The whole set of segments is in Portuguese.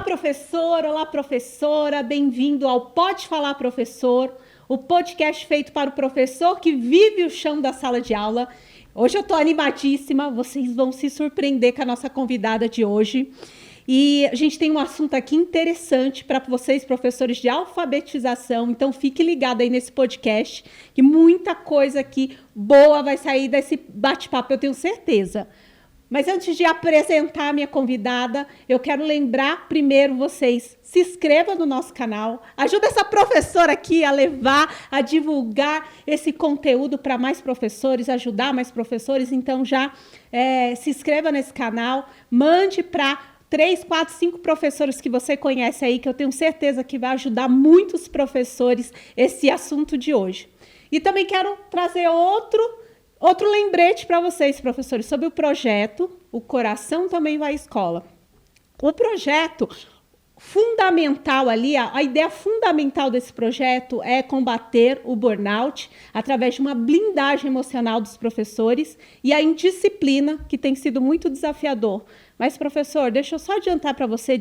professor, olá, professora, bem-vindo ao Pode Falar, Professor, o podcast feito para o professor que vive o chão da sala de aula. Hoje eu estou animadíssima, vocês vão se surpreender com a nossa convidada de hoje. E a gente tem um assunto aqui interessante para vocês, professores de alfabetização, então fique ligado aí nesse podcast, que muita coisa aqui boa vai sair desse bate-papo, eu tenho certeza. Mas antes de apresentar a minha convidada, eu quero lembrar primeiro vocês, se inscreva no nosso canal, ajuda essa professora aqui a levar, a divulgar esse conteúdo para mais professores, ajudar mais professores, então já se inscreva nesse canal, mande para 3, 4, 5 professores que você conhece aí, que eu tenho certeza que vai ajudar muitos professores esse assunto de hoje. E também quero trazer outro lembrete para vocês, professores, sobre o projeto O Coração Também Vai à Escola. O projeto fundamental ali, a ideia fundamental desse projeto é combater o burnout através de uma blindagem emocional dos professores e a indisciplina, que tem sido muito desafiador. Mas, professor, deixa eu só adiantar para você,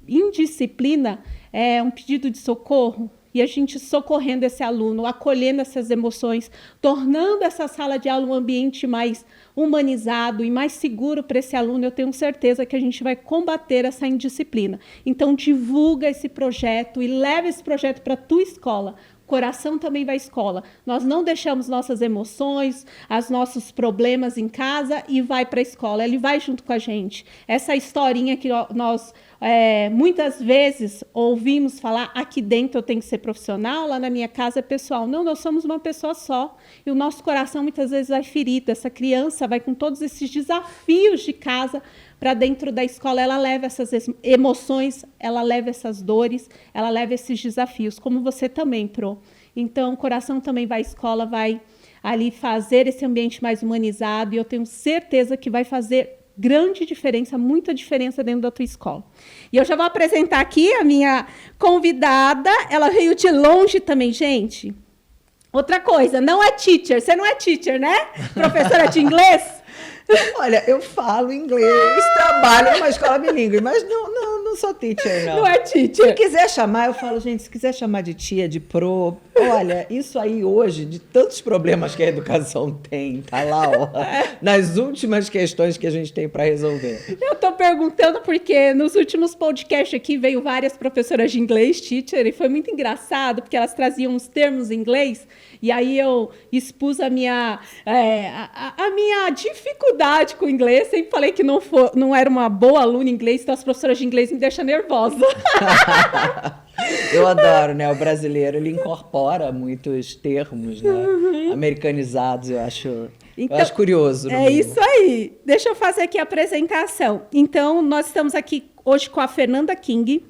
indisciplina é um pedido de socorro, e a gente socorrendo esse aluno, acolhendo essas emoções, tornando essa sala de aula um ambiente mais humanizado e mais seguro para esse aluno, eu tenho certeza que a gente vai combater essa indisciplina. Então, divulga esse projeto e leva esse projeto para a tua escola. Coração também vai à escola. Nós não deixamos nossas emoções, os nossos problemas em casa e vai para a escola. Ele vai junto com a gente. Essa historinha que nós muitas vezes ouvimos falar, aqui dentro eu tenho que ser profissional, lá na minha casa é pessoal. Não, nós somos uma pessoa só. E o nosso coração muitas vezes vai ferido. Essa criança vai com todos esses desafios de casa para dentro da escola, ela leva essas emoções, ela leva essas dores, ela leva esses desafios, como você também, Pro. Então, o coração também vai à escola, vai ali fazer esse ambiente mais humanizado, e eu tenho certeza que vai fazer grande diferença, muita diferença dentro da tua escola. E eu já vou apresentar aqui a minha convidada, ela veio de longe também, gente. Outra coisa, não é teacher, você não é teacher, né? Professora de inglês? Olha, eu falo inglês, trabalho numa escola bilíngue, mas não sou teacher, não. Não é teacher. Se quiser chamar, eu falo, gente, se quiser chamar de tia, de pro, olha, isso aí hoje, de tantos problemas que a educação tem, tá lá, ó, nas últimas questões que a gente tem para resolver. Eu tô perguntando porque nos últimos podcasts aqui veio várias professoras de inglês, teacher, e foi muito engraçado, porque elas traziam uns termos em inglês, e aí eu expus a minha dificuldade com o inglês, sempre falei que não era uma boa aluna em inglês, então as professoras de inglês me deixam nervosa. Eu adoro, né? O brasileiro, ele incorpora muitos termos, né? Americanizados, eu acho curioso. É isso aí. Deixa eu fazer aqui a apresentação. Então, nós estamos aqui hoje com a Fernanda King.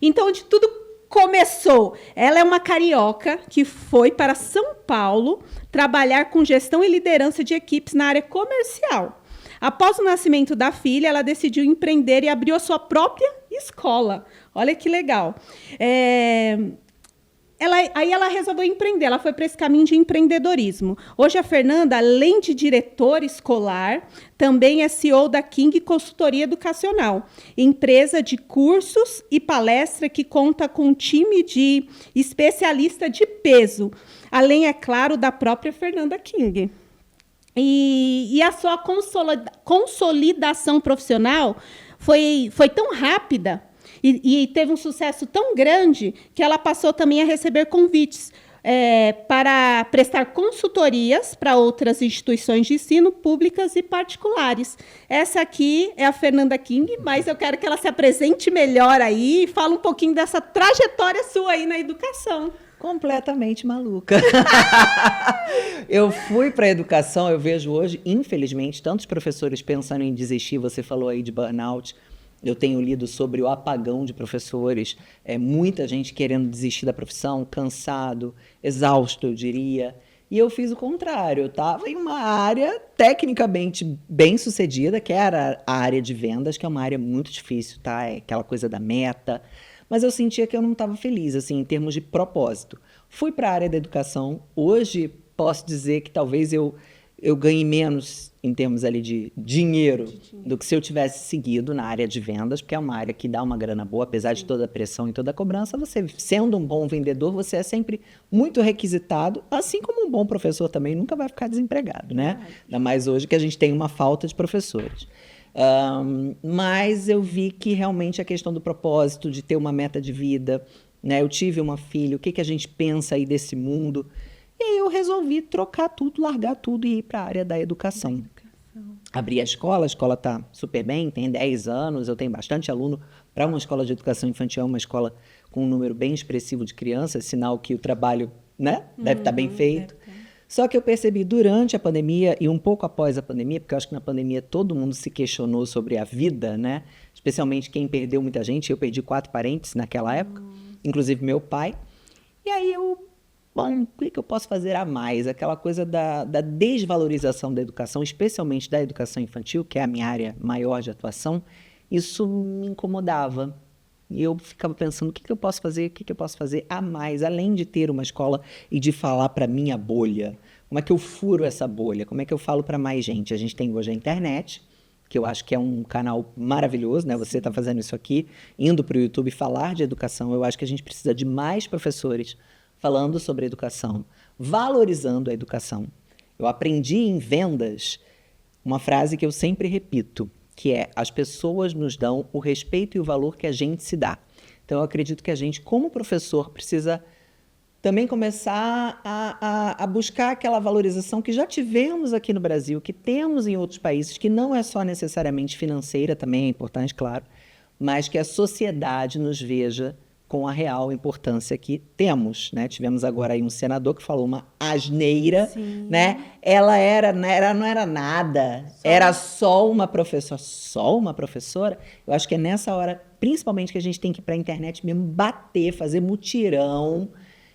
Então, onde tudo começou, ela é uma carioca que foi para São Paulo trabalhar com gestão e liderança de equipes na área comercial. Após o nascimento da filha, ela decidiu empreender e abriu a sua própria escola. Olha que legal. Aí ela resolveu empreender, ela foi para esse caminho de empreendedorismo. Hoje a Fernanda, além de diretora escolar, também é CEO da King Consultoria Educacional, empresa de cursos e palestra que conta com um time de especialista de peso, além, é claro, da própria Fernanda King. E a sua consolidação profissional foi tão rápida e teve um sucesso tão grande que ela passou também a receber convites para prestar consultorias para outras instituições de ensino públicas e particulares. Essa aqui é a Fernanda King, mas eu quero que ela se apresente melhor aí e fale um pouquinho dessa trajetória sua aí na educação. Completamente maluca. Eu fui para a educação, eu vejo hoje, infelizmente, tantos professores pensando em desistir, você falou aí de burnout, eu tenho lido sobre o apagão de professores, muita gente querendo desistir da profissão, cansado, exausto, eu diria. E eu fiz o contrário, eu estava em uma área tecnicamente bem sucedida, que era a área de vendas, que é uma área muito difícil, tá? É aquela coisa da meta. Mas eu sentia que eu não estava feliz, assim, em termos de propósito. Fui para a área da educação. Hoje, posso dizer que talvez eu ganhe menos em termos ali de dinheiro, do que se eu tivesse seguido na área de vendas, porque é uma área que dá uma grana boa, apesar de toda a pressão e toda a cobrança, você, sendo um bom vendedor, você é sempre muito requisitado, assim como um bom professor também nunca vai ficar desempregado, né? Ainda mais hoje que a gente tem uma falta de professores. Mas eu vi que realmente a questão do propósito, de ter uma meta de vida, né? Eu tive uma filha, o que a gente pensa aí desse mundo? E aí eu resolvi trocar tudo, largar tudo e ir para a área da educação. Abri a escola está super bem, tem 10 anos, eu tenho bastante aluno. Para uma escola de educação infantil, é uma escola com um número bem expressivo de crianças, sinal que o trabalho, né, deve estar bem feito. Só que eu percebi durante a pandemia e um pouco após a pandemia, porque eu acho que na pandemia todo mundo se questionou sobre a vida, né? Especialmente quem perdeu muita gente. Eu perdi 4 parentes naquela época, inclusive meu pai. E aí bom, o que eu posso fazer a mais? Aquela coisa da desvalorização da educação, especialmente da educação infantil, que é a minha área maior de atuação, isso me incomodava. E eu ficava pensando, o que eu posso fazer? O que eu posso fazer a mais? Além de ter uma escola e de falar para a minha bolha. Como é que eu furo essa bolha? Como é que eu falo para mais gente? A gente tem hoje a internet, que eu acho que é um canal maravilhoso, né? Você está fazendo isso aqui, indo para o YouTube falar de educação. Eu acho que a gente precisa de mais professores falando sobre educação, valorizando a educação. Eu aprendi em vendas uma frase que eu sempre repito, que é: as pessoas nos dão o respeito e o valor que a gente se dá. Então, eu acredito que a gente, como professor, precisa também começar a buscar aquela valorização que já tivemos aqui no Brasil, que temos em outros países, que não é só necessariamente financeira, também é importante, claro, mas que a sociedade nos veja com a real importância que temos, né? Tivemos agora aí um senador que falou uma asneira, Sim. né? Ela não era nada, era só uma professora. Eu acho que é nessa hora, principalmente, que a gente tem que ir para a internet mesmo bater, fazer mutirão,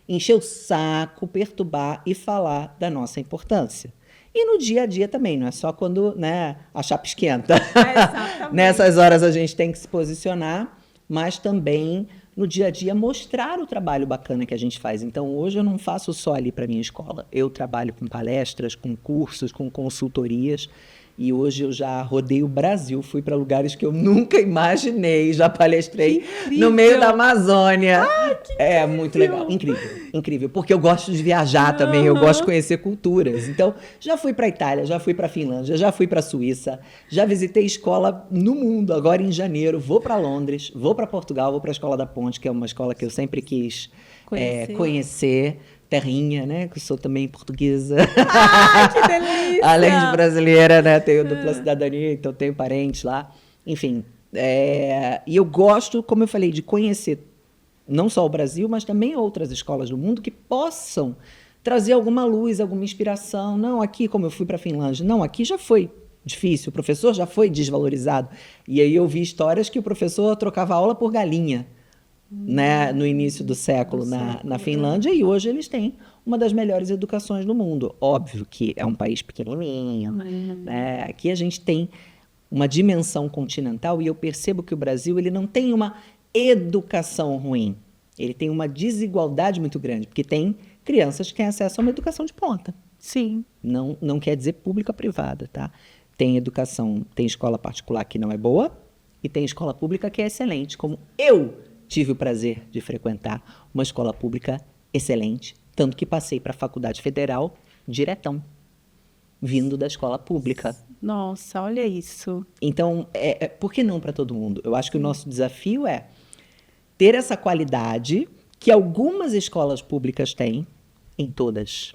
encher o saco, perturbar e falar da nossa importância. E no dia a dia também, não é só quando, né, a chapa esquenta. Exatamente. Nessas horas a gente tem que se posicionar, mas também no dia a dia mostrar o trabalho bacana que a gente faz. Então, hoje eu não faço só ali para minha escola. Eu trabalho com palestras, com cursos, com consultorias. E hoje eu já rodei o Brasil, fui para lugares que eu nunca imaginei, já palestrei no meio da Amazônia. Ai, que incrível. Muito legal, incrível, porque eu gosto de viajar também, eu gosto de conhecer culturas. Então, já fui para a Itália, já fui para a Finlândia, já fui para a Suíça, já visitei escola no mundo. Agora em janeiro vou para Londres, vou para Portugal, vou para a Escola da Ponte, que é uma escola que eu sempre quis conhecer. Terrinha, né? Que eu sou também portuguesa. Ai, que delícia! Além de brasileira, né? Tenho dupla cidadania, então tenho parentes lá. Enfim, e eu gosto, como eu falei, de conhecer não só o Brasil, mas também outras escolas do mundo que possam trazer alguma luz, alguma inspiração. Não, aqui, como eu fui para a Finlândia, não, aqui já foi difícil, o professor já foi desvalorizado. E aí eu vi histórias que o professor trocava aula por galinha, né, no início do século na Finlândia, e hoje eles têm uma das melhores educações do mundo. Óbvio que é um país pequenininho, né? Aqui a gente tem uma dimensão continental e eu percebo que o Brasil ele não tem uma educação ruim, ele tem uma desigualdade muito grande, porque tem crianças que têm acesso a uma educação de ponta. Sim. Não quer dizer pública ou privada, tá? Tem educação, tem escola particular que não é boa e tem escola pública que é excelente, como eu tive o prazer de frequentar uma escola pública excelente, tanto que passei para a Faculdade Federal diretão, vindo da escola pública. Nossa, olha isso. Então, por que não para todo mundo? Eu acho que o nosso desafio é ter essa qualidade que algumas escolas públicas têm, em todas.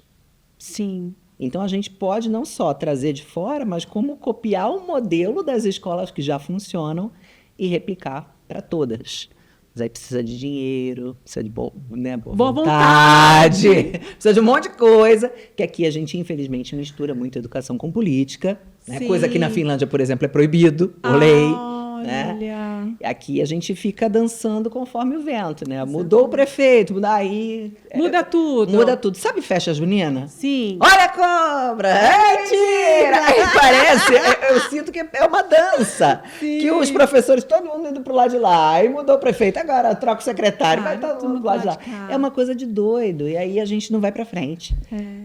Sim. Então, a gente pode não só trazer de fora, mas como copiar o modelo das escolas que já funcionam e replicar para todas. Mas aí precisa de dinheiro, precisa de boa vontade, precisa de um monte de coisa, que aqui a gente, infelizmente, mistura muito educação com política, né? Coisa que na Finlândia, por exemplo, é proibido por lei. né? Olha. Aqui a gente fica dançando conforme o vento, né? Mudou o prefeito, daí... Muda tudo. Muda tudo. Sabe festa junina? Sim. Olha a cobra! É mentira! Aí parece, eu sinto que é uma dança. Sim. Que os professores, todo mundo indo pro lado de lá. Aí mudou o prefeito, agora troca o secretário, vai todo mundo pro lado de lá. É uma coisa de doido. E aí a gente não vai pra frente.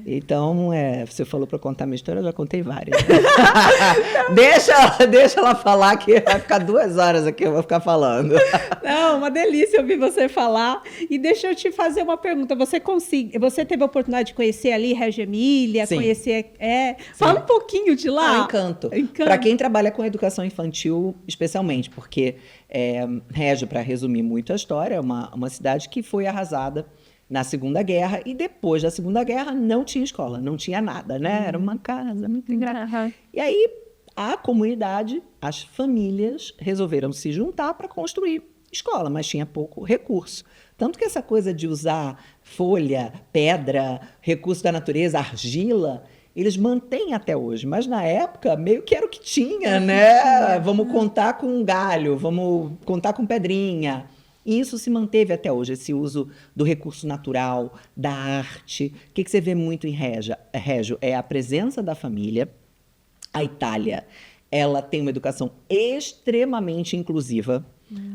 Então, você falou pra contar minha história, eu já contei várias. deixa ela falar que vai ficar 2 horas aqui, eu vou ficar falando. Não, uma delícia ouvir você falar. E deixa eu te fazer uma pergunta. Você teve a oportunidade de conhecer ali Reggio Emília, Sim. conhecer... Fala um pouquinho de lá. Encanto. Para quem trabalha com educação infantil, especialmente, porque Reggio, para resumir muito a história, é uma cidade que foi arrasada na Segunda Guerra, e depois da Segunda Guerra não tinha escola, não tinha nada, né? Era uma casa muito engraçada. E aí a comunidade, as famílias resolveram se juntar para construir escola, mas tinha pouco recurso. Tanto que essa coisa de usar folha, pedra, recurso da natureza, argila, eles mantêm até hoje. Mas na época, meio que era o que tinha, né? Vamos contar com galho, vamos contar com pedrinha. E isso se manteve até hoje, esse uso do recurso natural, da arte. O que você vê muito em Reggio é a presença da família. A Itália, ela tem uma educação extremamente inclusiva.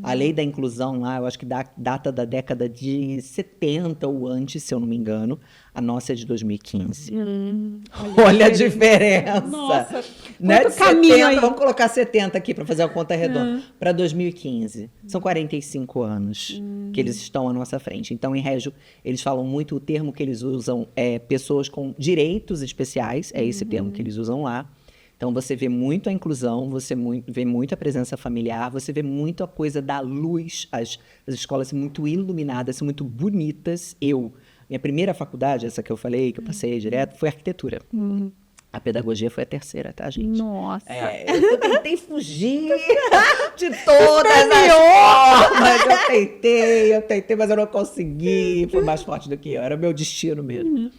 A lei da inclusão lá, eu acho que data da década de 70 ou antes, se eu não me engano. A nossa é de 2015. Olha a diferença. Nossa, né? quanto caminho 70, aí. vamos colocar 70 aqui para fazer a conta redonda. Para 2015. São 45 anos que eles estão à nossa frente. Então, em Reggio, eles falam muito, o termo que eles usam é pessoas com direitos especiais. É esse termo que eles usam lá. Então, você vê muito a inclusão, você vê muito a presença familiar, você vê muito a coisa da luz. As escolas são muito iluminadas, são muito bonitas. Minha primeira faculdade, essa que eu falei, que eu passei direto, foi arquitetura. A pedagogia foi a terceira, tá, gente? Nossa. Eu tentei fugir de todas as formas. Eu tentei, mas eu não consegui. Foi mais forte do que eu, era meu destino mesmo.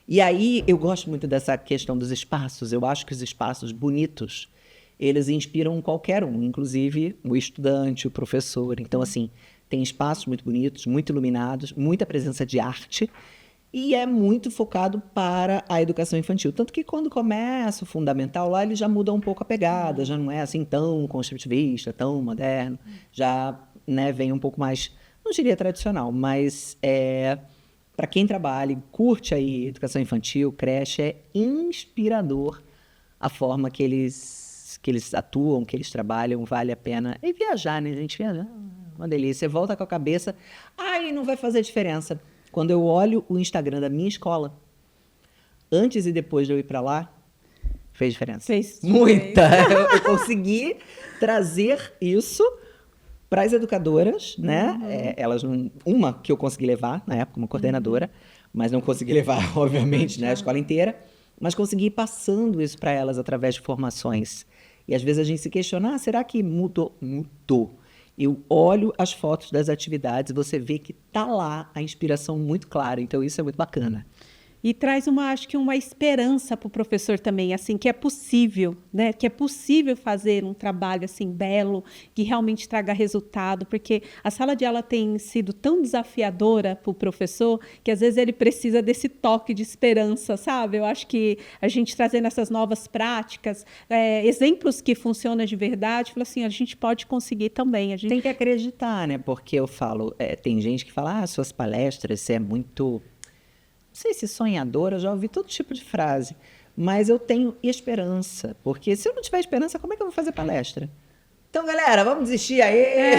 E aí, eu gosto muito dessa questão dos espaços. Eu acho que os espaços bonitos, eles inspiram qualquer um, inclusive o estudante, o professor. Então, assim, tem espaços muito bonitos, muito iluminados, muita presença de arte, e é muito focado para a educação infantil. Tanto que quando começa o fundamental lá, ele já muda um pouco a pegada, já não é assim tão construtivista, tão moderno, já, né, vem um pouco mais, não diria tradicional, mas para quem trabalha e curte aí educação infantil, creche, é inspirador a forma que eles atuam, que eles trabalham, vale a pena. E viajar, né, gente? Viajar, uma delícia. Você volta com a cabeça, não vai fazer diferença. Quando eu olho o Instagram da minha escola, antes e depois de eu ir para lá, fez diferença. Fez. Muita. Eu consegui trazer isso para as educadoras, né? Elas uma que eu consegui levar na época, uma coordenadora, mas não consegui levar, obviamente, né, a escola inteira, mas consegui ir passando isso para elas através de formações. E às vezes a gente se questiona, será que mudou? Mudou. Eu olho as fotos das atividades, você vê que tá lá a inspiração muito clara, então isso é muito bacana. E traz acho que uma esperança para o professor também, assim, que é possível, né? Que é possível fazer um trabalho assim belo, que realmente traga resultado, porque a sala de aula tem sido tão desafiadora para o professor que às vezes ele precisa desse toque de esperança, sabe? Eu acho que a gente trazendo essas novas práticas, exemplos que funcionam de verdade, fala assim, a gente pode conseguir também. Tem que acreditar, né? Porque eu falo, tem gente que fala, suas palestras, você é muito... Não sei se sonhadora, já ouvi todo tipo de frase, mas eu tenho esperança, porque se eu não tiver esperança, como é que eu vou fazer palestra? Então, galera, vamos desistir aí.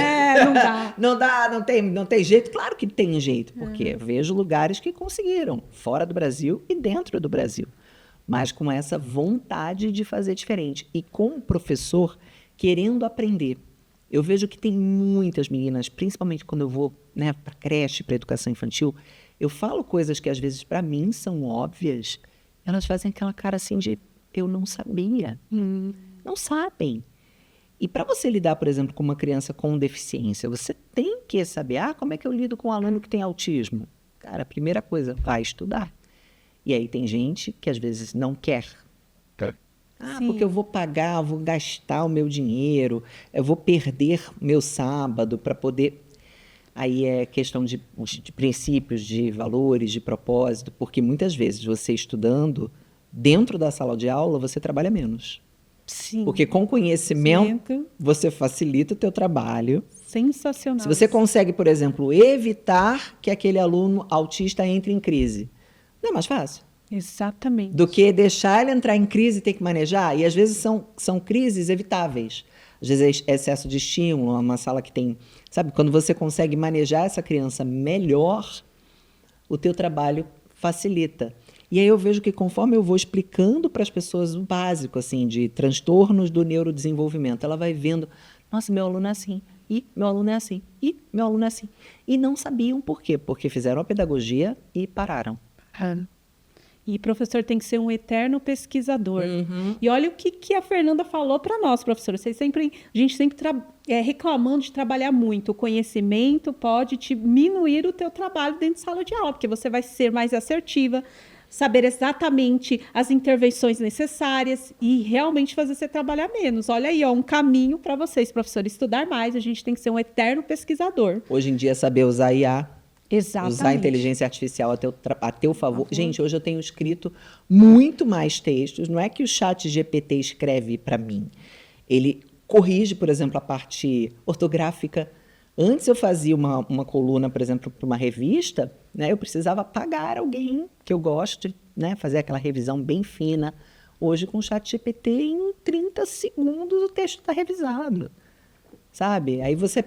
Não dá. não tem jeito. Claro que tem jeito, porque eu vejo lugares que conseguiram, fora do Brasil e dentro do Brasil, mas com essa vontade de fazer diferente e com o professor querendo aprender. Eu vejo que tem muitas meninas, principalmente quando eu vou, né, para creche, para educação infantil, eu falo coisas que às vezes para mim são óbvias, elas fazem aquela cara assim de eu não sabia. Não sabem. E para você lidar, por exemplo, com uma criança com deficiência, você tem que saber, como é que eu lido com um aluno que tem autismo? Cara, a primeira coisa, vai estudar. E aí tem gente que às vezes não quer. Sim. Porque eu vou pagar, eu vou gastar o meu dinheiro, eu vou perder meu sábado para poder... Aí é questão de princípios, de valores, de propósito, porque muitas vezes você estudando dentro da sala de aula, você trabalha menos. Sim. Porque com conhecimento, você facilita o teu trabalho. Sensacional. Se você consegue, por exemplo, evitar que aquele aluno autista entre em crise, não é mais fácil? Exatamente. Do que deixar ele entrar em crise e ter que manejar. E às vezes são crises evitáveis. Às vezes é excesso de estímulo, uma sala que tem... Sabe, quando você consegue manejar essa criança melhor, o teu trabalho facilita. E aí eu vejo que conforme eu vou explicando para as pessoas o básico, assim, de transtornos do neurodesenvolvimento, ela vai vendo, nossa, meu aluno é assim, e meu aluno é assim, e meu aluno é assim. E não sabiam por quê, porque fizeram a pedagogia e pararam. E professor tem que ser um eterno pesquisador. E olha o que a Fernanda falou para nós, professor. A gente sempre reclamando de trabalhar muito. O conhecimento pode diminuir o teu trabalho dentro de sala de aula, porque você vai ser mais assertiva, saber exatamente as intervenções necessárias e realmente fazer você trabalhar menos. Olha aí, um caminho para vocês, professor, estudar mais. A gente tem que ser um eterno pesquisador. Hoje em dia, saber usar IA. Exatamente. Usar a inteligência artificial a teu favor. Gente, hoje eu tenho escrito muito mais textos. Não é que o chat GPT escreve para mim. Ele corrige, por exemplo, a parte ortográfica. Antes eu fazia uma coluna, por exemplo, para uma revista, né? Eu precisava pagar alguém que eu gosto, né? Fazer aquela revisão bem fina. Hoje, com o chat GPT, em 30 segundos o texto está revisado. Sabe? Aí você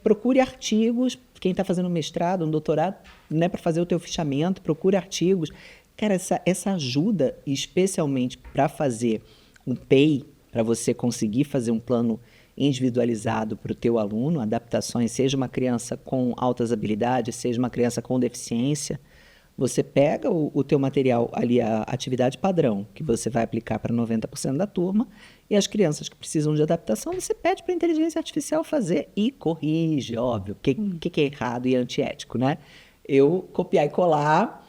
procure artigos, quem está fazendo um mestrado, um doutorado, né, para fazer o teu fichamento, procure artigos. Cara, essa ajuda, especialmente para fazer um PEI, para você conseguir fazer um plano individualizado para o teu aluno, adaptações, seja uma criança com altas habilidades, seja uma criança com deficiência, você pega o teu material ali, a atividade padrão, que você vai aplicar para 90% da turma, e as crianças que precisam de adaptação, você pede para a inteligência artificial fazer e corrige, óbvio. O que é errado e antiético, né? Eu copiar e colar,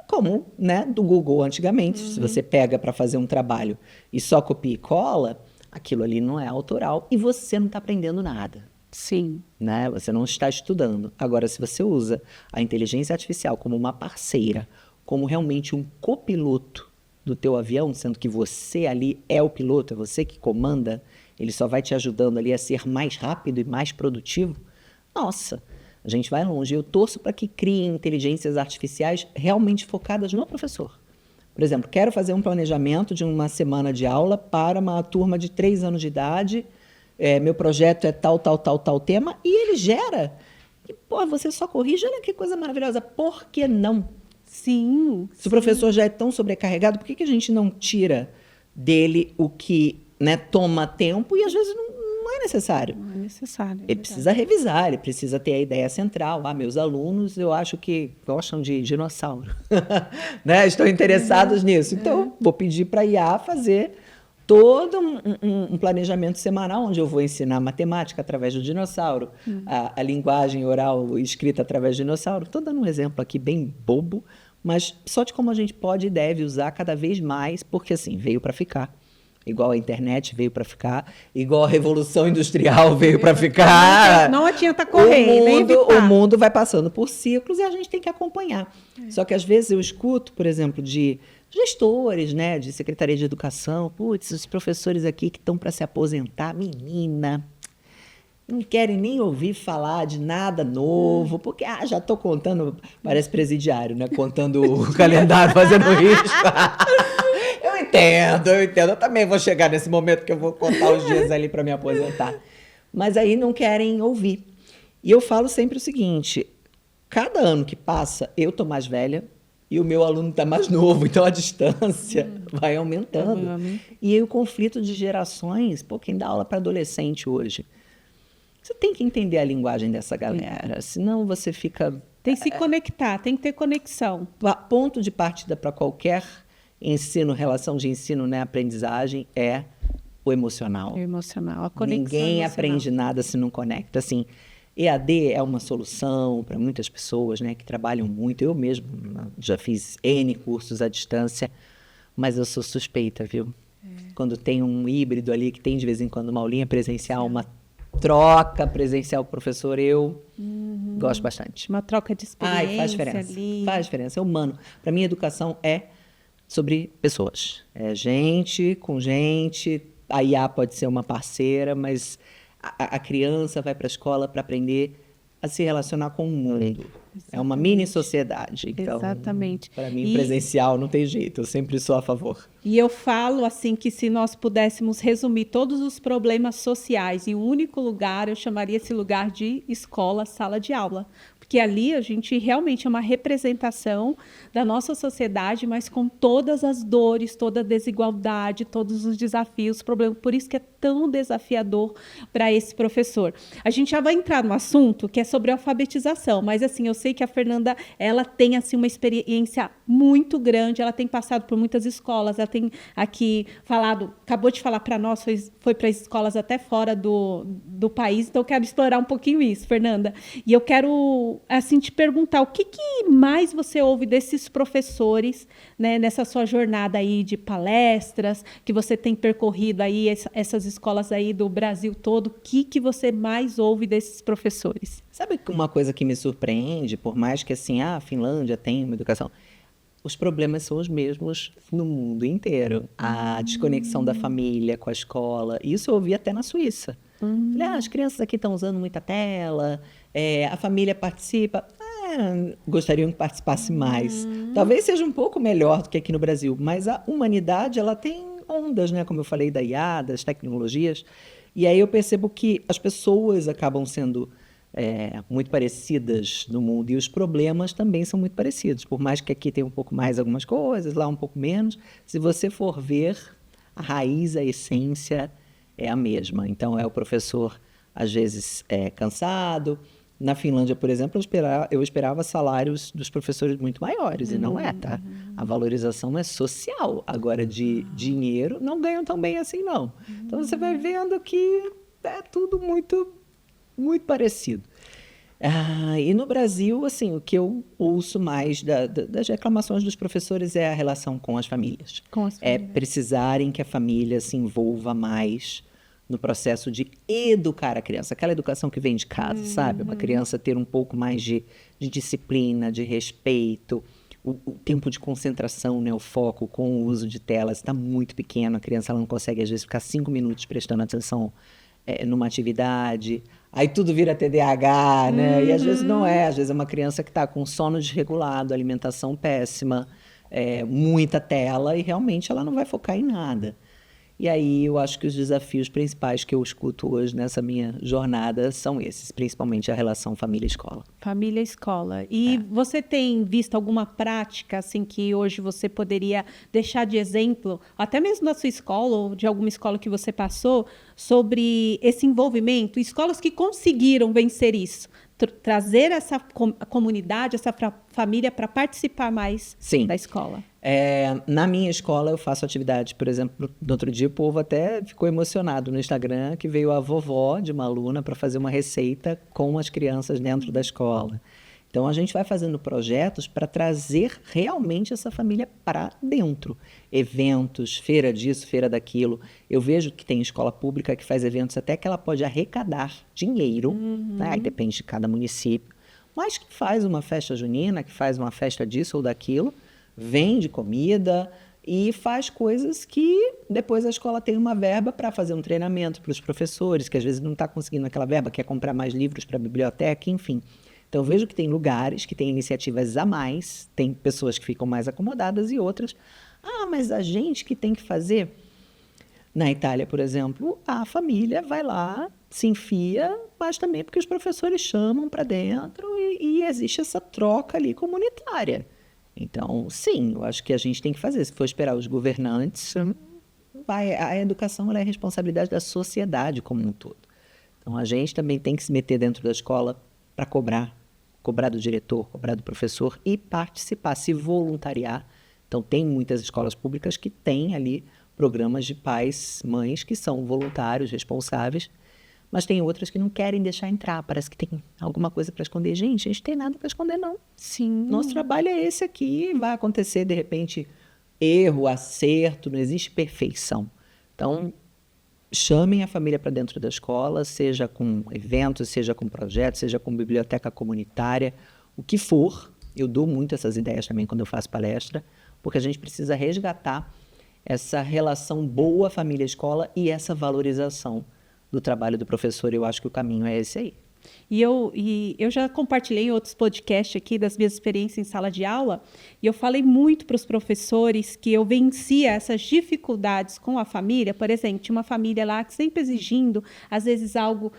como, né, do Google antigamente. Se você pega para fazer um trabalho e só copia e cola, aquilo ali não é autoral e você não está aprendendo nada. Sim. Né? Você não está estudando. Agora, se você usa a inteligência artificial como uma parceira, como realmente um copiloto do teu avião, sendo que você ali é o piloto, é você que comanda, ele só vai te ajudando ali a ser mais rápido e mais produtivo, nossa, a gente vai longe. Eu torço para que criem inteligências artificiais realmente focadas no professor. Por exemplo, quero fazer um planejamento de uma semana de aula para uma turma de 3 anos de idade, meu projeto é tal tema, e ele gera. E, você só corrige, olha que coisa maravilhosa. Por que não? Sim. Se o professor já é tão sobrecarregado, por que a gente não tira dele o que, né, toma tempo e às vezes não é necessário? Não é necessário. Ele precisa revisar, ele precisa ter a ideia central. Meus alunos, eu acho que gostam de dinossauro. Né? Estão interessados nisso. Então, vou pedir para a IA fazer todo um planejamento semanal, onde eu vou ensinar matemática através do dinossauro, a linguagem oral escrita através do dinossauro. Estou dando um exemplo aqui bem bobo, mas só de como a gente pode e deve usar cada vez mais, porque assim, veio para ficar. Igual a internet veio para ficar, igual a Revolução Industrial veio para ficar. Não adianta correr, o mundo vai passando por ciclos e a gente tem que acompanhar. Só que às vezes eu escuto, por exemplo, de gestores, né, de Secretaria de Educação, putz, os professores aqui que estão para se aposentar, menina, não querem nem ouvir falar de nada novo, porque já estou contando, parece presidiário, né, contando o calendário, fazendo risco. Eu entendo, eu também vou chegar nesse momento que eu vou contar os dias ali para me aposentar. Mas aí não querem ouvir. E eu falo sempre o seguinte, cada ano que passa, eu estou mais velha, e o meu aluno está mais novo, então a distância vai aumentando. E aí o conflito de gerações, quem dá aula para adolescente hoje? Você tem que entender a linguagem dessa galera, senão você fica... Tem que se conectar, tem que ter conexão. Ponto de partida para qualquer ensino, relação de ensino, né, aprendizagem, é o emocional. O emocional, a conexão. Ninguém aprende nada se não conecta, assim... EAD é uma solução para muitas pessoas, né, que trabalham muito. Eu mesmo já fiz N cursos à distância, mas eu sou suspeita, viu? Quando tem um híbrido ali, que tem de vez em quando uma aulinha presencial, uma troca presencial professor, eu gosto bastante. Uma troca de experiência Faz diferença. ali. Faz diferença, é humano. Para mim, educação é sobre pessoas. É gente com gente. A IA pode ser uma parceira, mas a criança vai para a escola para aprender a se relacionar com o mundo. É uma mini sociedade. Então, Exatamente. para mim, presencial não tem jeito. Eu sempre sou a favor. E eu falo assim que se nós pudéssemos resumir todos os problemas sociais em um único lugar, eu chamaria esse lugar de escola, sala de aula. Porque ali a gente realmente é uma representação da nossa sociedade, mas com todas as dores, toda a desigualdade, todos os desafios, problemas. Por isso que é tão desafiador para esse professor. A gente já vai entrar no assunto que é sobre alfabetização, mas assim, eu sei que a Fernanda, ela tem assim uma experiência muito grande, ela tem passado por muitas escolas, ela tem aqui falado, acabou de falar para nós, foi para escolas até fora do país, então eu quero explorar um pouquinho isso, Fernanda. E eu quero assim te perguntar, o que mais você ouve desses professores, né, nessa sua jornada aí de palestras, que você tem percorrido aí essas escolas aí do Brasil todo, o que você mais ouve desses professores? Sabe uma coisa que me surpreende, por mais que assim, a Finlândia tem uma educação, os problemas são os mesmos no mundo inteiro. A desconexão da família com a escola, isso eu ouvi até na Suíça. Falei, as crianças aqui estão usando muita tela, a família participa. Gostariam que participasse mais. Talvez seja um pouco melhor do que aqui no Brasil, mas a humanidade ela tem ondas, né? Como eu falei da IA, das tecnologias. E aí eu percebo que as pessoas acabam sendo muito parecidas no mundo e os problemas também são muito parecidos. Por mais que aqui tenha um pouco mais algumas coisas, lá um pouco menos, se você for ver, a raiz, a essência é a mesma. Então, o professor, às vezes, cansado. Na Finlândia, por exemplo, eu esperava salários dos professores muito maiores, e não é, tá? A valorização é social. Agora, de dinheiro, não ganham tão bem assim, não. Então, você vai vendo que é tudo muito, muito parecido. E no Brasil, assim, o que eu ouço mais das reclamações dos professores é a relação com as famílias. É precisarem que a família se envolva mais no processo de educar a criança. Aquela educação que vem de casa, sabe? Uma criança ter um pouco mais de disciplina, de respeito, o tempo de concentração, né? O foco com o uso de telas está muito pequeno. A criança ela não consegue, às vezes, ficar 5 minutos prestando atenção numa atividade. Aí tudo vira TDAH, né? E às vezes não é. Às vezes é uma criança que está com sono desregulado, alimentação péssima, muita tela, e realmente ela não vai focar em nada. E aí eu acho que os desafios principais que eu escuto hoje nessa minha jornada são esses, principalmente a relação família-escola. Família-escola. E você tem visto alguma prática assim que hoje você poderia deixar de exemplo, até mesmo na sua escola ou de alguma escola que você passou, sobre esse envolvimento? Escolas que conseguiram vencer isso, trazer essa comunidade, essa família para participar mais da escola. Na minha escola eu faço atividade, por exemplo, no outro dia o povo até ficou emocionado no Instagram que veio a vovó de uma aluna para fazer uma receita com as crianças dentro da escola. Então a gente vai fazendo projetos para trazer realmente essa família para dentro. Eventos, feira disso, feira daquilo. Eu vejo que tem escola pública que faz eventos até que ela pode arrecadar dinheiro, né? Aí depende de cada município, mas que faz uma festa junina, que faz uma festa disso ou daquilo, vende comida e faz coisas que depois a escola tem uma verba para fazer um treinamento para os professores, que às vezes não está conseguindo aquela verba, quer comprar mais livros para a biblioteca, enfim. Então, eu vejo que tem lugares que têm iniciativas a mais, tem pessoas que ficam mais acomodadas e outras, mas a gente que tem que fazer. Na Itália, por exemplo, a família vai lá, se enfia, mas também porque os professores chamam para dentro e existe essa troca ali comunitária. Então, sim, eu acho que a gente tem que fazer. Se for esperar os governantes, a educação ela é responsabilidade da sociedade como um todo. Então, a gente também tem que se meter dentro da escola para cobrar do diretor, cobrar do professor e participar, se voluntariar. Então, tem muitas escolas públicas que têm ali programas de pais, mães, que são voluntários, responsáveis, mas tem outras que não querem deixar entrar, parece que tem alguma coisa para esconder. Gente, a gente tem nada para esconder, não. Sim. Nosso trabalho é esse aqui, vai acontecer, de repente, erro, acerto, não existe perfeição. Então, chamem a família para dentro da escola, seja com eventos, seja com projetos, seja com biblioteca comunitária, o que for. Eu dou muito essas ideias também quando eu faço palestra, porque a gente precisa resgatar essa relação boa família-escola e essa valorização do trabalho do professor. Eu acho que o caminho é esse aí. E eu já compartilhei em outros podcasts aqui das minhas experiências em sala de aula, e eu falei muito para os professores que eu vencia essas dificuldades com a família. Por exemplo, tinha uma família lá que sempre exigindo, às vezes, algo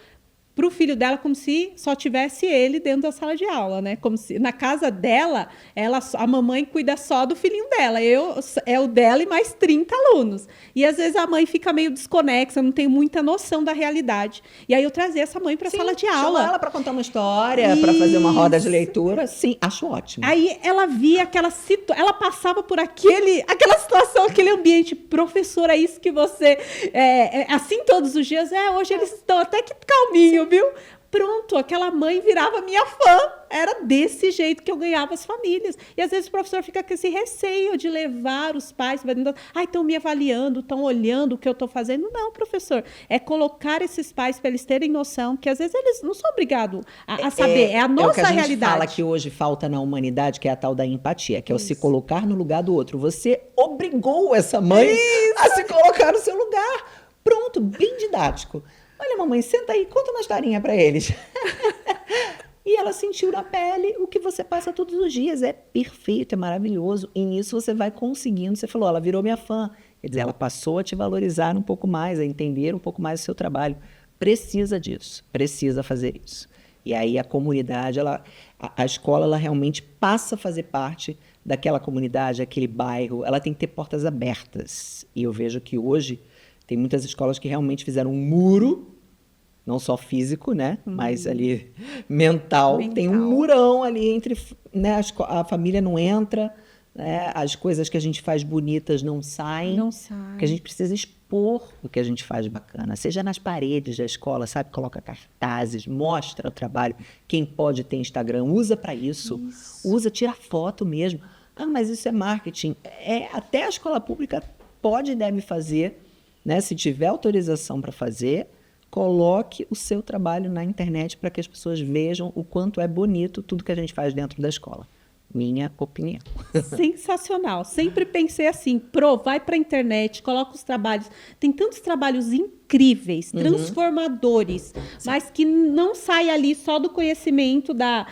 para o filho dela, como se só tivesse ele dentro da sala de aula, né? Como se na casa dela, a mamãe cuida só do filhinho dela, é o dela e mais 30 alunos. E às vezes a mãe fica meio desconexa, não tem muita noção da realidade. E aí eu trazia essa mãe para a sala de aula. Chama ela para contar uma história, para fazer uma roda de leitura. Sim, acho ótimo. Aí ela via aquela situação, ela passava por aquela situação, aquele ambiente. Professora, é isso que você... assim todos os dias? Hoje eles estão até que calminho, viu? Pronto, aquela mãe virava minha fã. Era desse jeito que eu ganhava as famílias. E às vezes o professor fica com esse receio de levar os pais. Estão me avaliando, estão olhando o que eu estou fazendo. Não, professor. É colocar esses pais para eles terem noção que às vezes eles não são obrigados a saber. É a nossa realidade. É o que a gente realidade. fala que hoje falta na humanidade, que é a tal da empatia, que é o se colocar no lugar do outro. Você obrigou essa mãe a se colocar no seu lugar. Pronto, bem didático. Olha, mamãe, senta aí, conta uma historinha para eles. E ela sentiu na pele o que você passa todos os dias. É perfeito, é maravilhoso. E nisso você vai conseguindo. Você falou, ela virou minha fã. Quer dizer, ela passou a te valorizar um pouco mais, a entender um pouco mais o seu trabalho. Precisa disso, precisa fazer isso. E aí a comunidade, a escola, ela realmente passa a fazer parte daquela comunidade, aquele bairro. Ela tem que ter portas abertas. E eu vejo que hoje tem muitas escolas que realmente fizeram um muro, não só físico, né? Mas ali mental. Tem um murão ali entre... Né? A família não entra, né? As coisas que a gente faz bonitas não saem. Não sai. Porque a gente precisa expor o que a gente faz bacana. Seja nas paredes da escola, sabe? Coloca cartazes, mostra o trabalho. Quem pode ter Instagram, usa para isso. Usa, tira foto mesmo. Ah, mas isso é marketing. Até a escola pública pode e deve fazer... Né? Se tiver autorização para fazer, coloque o seu trabalho na internet para que as pessoas vejam o quanto é bonito tudo que a gente faz dentro da escola. Minha opinião. Sensacional. Sempre pensei assim, vai para a internet, coloca os trabalhos. Tem tantos trabalhos incríveis, transformadores, mas que não sai ali só do conhecimento da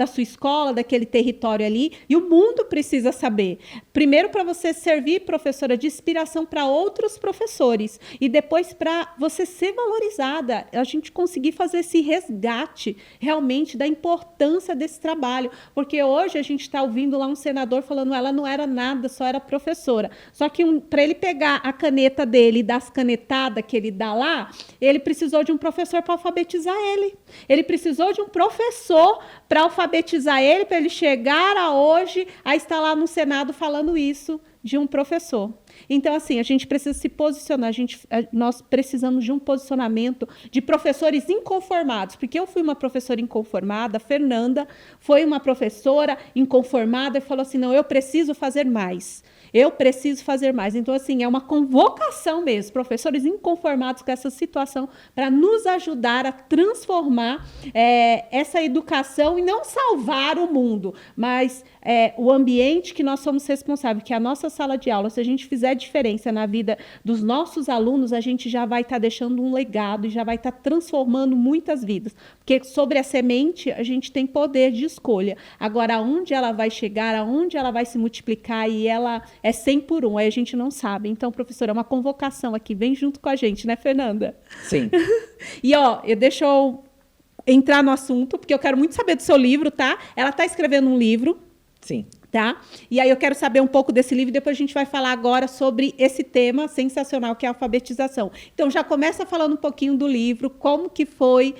sua escola, daquele território ali, e o mundo precisa saber. Primeiro para você servir, professora, de inspiração para outros professores, e depois para você ser valorizada, a gente conseguir fazer esse resgate realmente da importância desse trabalho, porque hoje a gente está ouvindo lá um senador falando ela não era nada, só era professora. Só que para ele pegar a caneta dele e dar as canetadas que ele dá lá, ele precisou de um professor para alfabetizar ele. Ele precisou de um professor para alfabetizar ele, para ele chegar a hoje a estar lá no Senado falando isso de um professor. Então, assim, a gente precisa se posicionar, nós precisamos de um posicionamento de professores inconformados, porque eu fui uma professora inconformada, a Fernanda foi uma professora inconformada e falou assim, não, eu preciso fazer mais. Eu preciso fazer mais. Então, assim, é uma convocação mesmo, professores inconformados com essa situação, para nos ajudar a transformar essa educação e não salvar o mundo, mas o ambiente que nós somos responsáveis, que é a nossa sala de aula. Se a gente fizer diferença na vida dos nossos alunos, a gente já vai estar deixando um legado e já vai estar transformando muitas vidas. Porque sobre a semente, a gente tem poder de escolha. Agora, aonde ela vai chegar, aonde ela vai se multiplicar e ela é 100 por 1, aí a gente não sabe. Então, professora, é uma convocação aqui, vem junto com a gente, né, Fernanda? Sim. E, deixa eu entrar no assunto, porque eu quero muito saber do seu livro, tá? Ela está escrevendo um livro. Sim. Tá? E aí eu quero saber um pouco desse livro e depois a gente vai falar agora sobre esse tema sensacional que é a alfabetização. Então, já começa falando um pouquinho do livro, como que foi,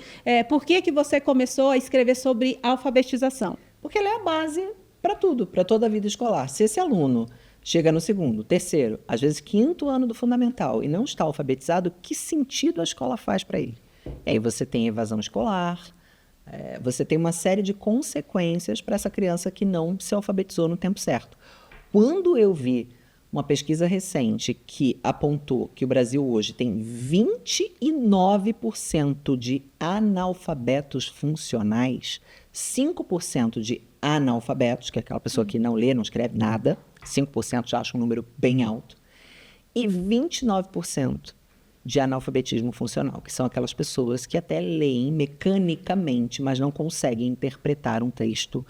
por que você começou a escrever sobre alfabetização? Porque ela é a base para tudo, para toda a vida escolar. Se esse aluno chega no segundo, terceiro, às vezes quinto ano do fundamental e não está alfabetizado, que sentido a escola faz para ele? E aí você tem evasão escolar, você tem uma série de consequências para essa criança que não se alfabetizou no tempo certo. Quando eu vi uma pesquisa recente que apontou que o Brasil hoje tem 29% de analfabetos funcionais, 5% de analfabetos, que é aquela pessoa que não lê, não escreve nada, 5% já acho um número bem alto, e 29% de analfabetismo funcional, que são aquelas pessoas que até leem mecanicamente, mas não conseguem interpretar um texto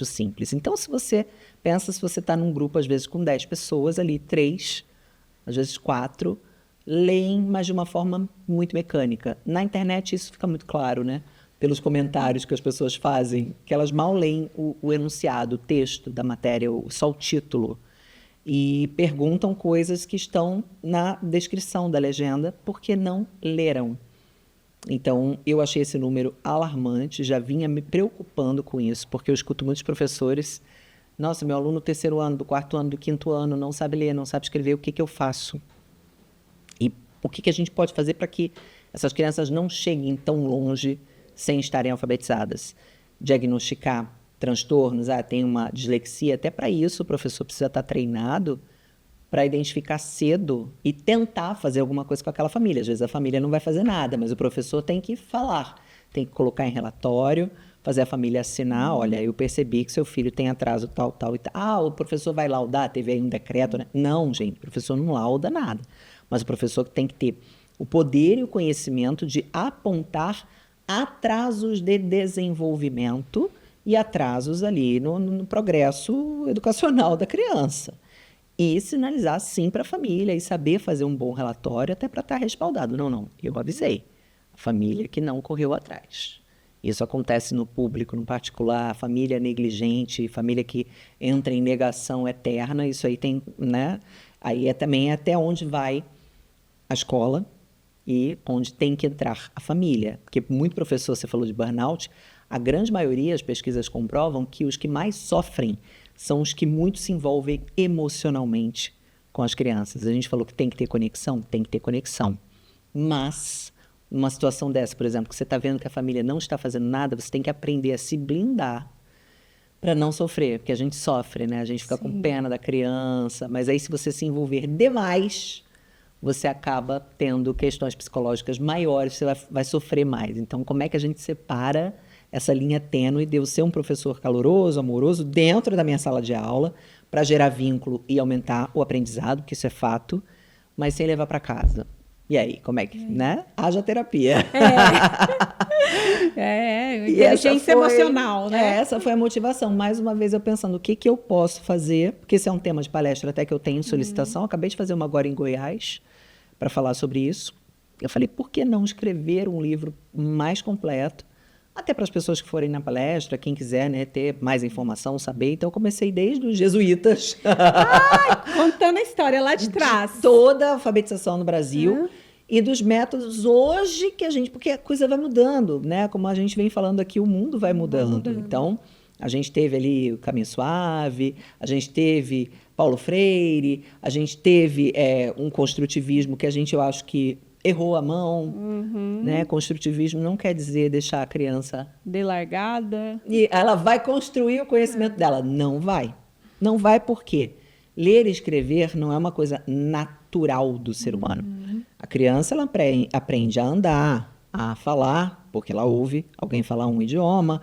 simples. Então, se você está num grupo, às vezes, com 10 pessoas ali, 3, às vezes 4, leem, mas de uma forma muito mecânica. Na internet isso fica muito claro, né? Pelos comentários que as pessoas fazem, que elas mal leem o enunciado, o texto da matéria, só o título. E perguntam coisas que estão na descrição da legenda porque não leram. Então, eu achei esse número alarmante, já vinha me preocupando com isso, porque eu escuto muitos professores, nossa, meu aluno do 3º ano, do 4º ano, do 5º ano, não sabe ler, não sabe escrever, o que eu faço? E o que a gente pode fazer para que essas crianças não cheguem tão longe sem estarem alfabetizadas? Diagnosticar transtornos, tem uma dislexia, até para isso o professor precisa estar treinado para identificar cedo e tentar fazer alguma coisa com aquela família. Às vezes a família não vai fazer nada, mas o professor tem que falar, tem que colocar em relatório, fazer a família assinar, olha, eu percebi que seu filho tem atraso tal, tal e tal. O professor vai laudar, teve aí um decreto, né? Não, gente, o professor não lauda nada, mas o professor tem que ter o poder e o conhecimento de apontar atrasos de desenvolvimento e atrasos ali no progresso educacional da criança. E sinalizar sim para a família e saber fazer um bom relatório até para estar respaldado. Não, eu avisei. A família que não correu atrás. Isso acontece no público, no particular, família negligente, família que entra em negação eterna, isso aí tem, né? Aí também até onde vai a escola e onde tem que entrar a família. Porque muito professor, você falou de burnout, a grande maioria, as pesquisas comprovam que os que mais sofrem são os que muito se envolvem emocionalmente com as crianças. A gente falou que tem que ter conexão, mas numa situação dessa, por exemplo, que você está vendo que a família não está fazendo nada, você tem que aprender a se blindar para não sofrer, porque a gente sofre, né? A gente fica com pena da criança, mas aí se você se envolver demais, você acaba tendo questões psicológicas maiores, você vai sofrer mais. Então, como é que a gente separa essa linha tênue de eu ser um professor caloroso, amoroso, dentro da minha sala de aula, para gerar vínculo e aumentar o aprendizado, que isso é fato, mas sem levar para casa? E aí, como é que, né? Haja terapia. Inteligência emocional, né? Essa foi a motivação. Mais uma vez eu pensando, o que eu posso fazer? Porque esse é um tema de palestra até que eu tenho solicitação. Acabei de fazer uma agora em Goiás para falar sobre isso. Eu falei, por que não escrever um livro mais completo? Até para as pessoas que forem na palestra, quem quiser, né, ter mais informação, saber. Então, eu comecei desde os jesuítas. Contando a história lá de trás. De toda a alfabetização no Brasil. E dos métodos hoje que a gente... Porque a coisa vai mudando, né? Como a gente vem falando aqui, o mundo vai mudando. Então, a gente teve ali o Caminho Suave, a gente teve Paulo Freire, a gente teve um construtivismo que eu acho que errou a mão, né? Construtivismo não quer dizer deixar a criança de largada. E ela vai construir o conhecimento dela. Não vai. Não vai porque ler e escrever não é uma coisa natural do ser humano. A criança ela aprende a andar, a falar, porque ela ouve alguém falar um idioma.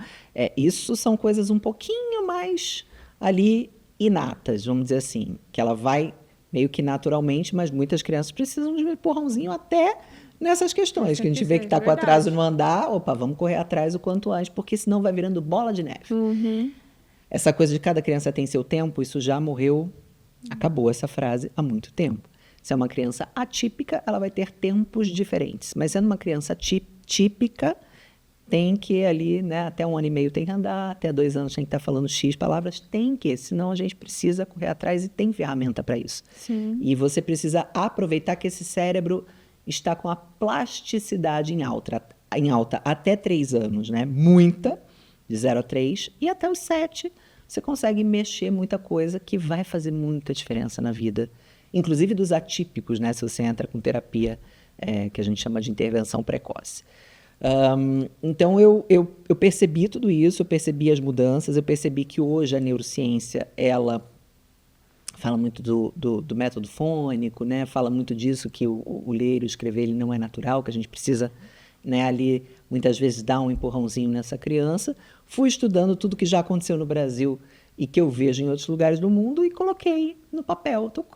Isso são coisas um pouquinho mais ali inatas, vamos dizer assim, que ela vai meio que naturalmente, mas muitas crianças precisam de um empurrãozinho até nessas questões, que a gente vê que está com atraso no andar, vamos correr atrás o quanto antes, porque senão vai virando bola de neve. Essa coisa de cada criança tem seu tempo, isso já morreu, acabou essa frase há muito tempo. Se é uma criança atípica, ela vai ter tempos diferentes, mas sendo uma criança típica, tem que ali, né, até 1 ano e meio tem que andar, até 2 anos tem que estar falando X palavras, senão a gente precisa correr atrás e tem ferramenta para isso. Sim. E você precisa aproveitar que esse cérebro está com a plasticidade em alta até 3 anos, né? Muita, de 0 a 3, e até os 7 você consegue mexer muita coisa que vai fazer muita diferença na vida, inclusive dos atípicos, né? Se você entra com terapia, que a gente chama de intervenção precoce. Então, eu percebi tudo isso, eu percebi as mudanças, eu percebi que hoje a neurociência, ela Fala muito do método fônico, né? Fala muito disso, que o ler e o escrever ele não é natural, que a gente precisa, né, ali, muitas vezes, dar um empurrãozinho nessa criança. Fui estudando tudo que já aconteceu no Brasil e que eu vejo em outros lugares do mundo e coloquei no papel. Estou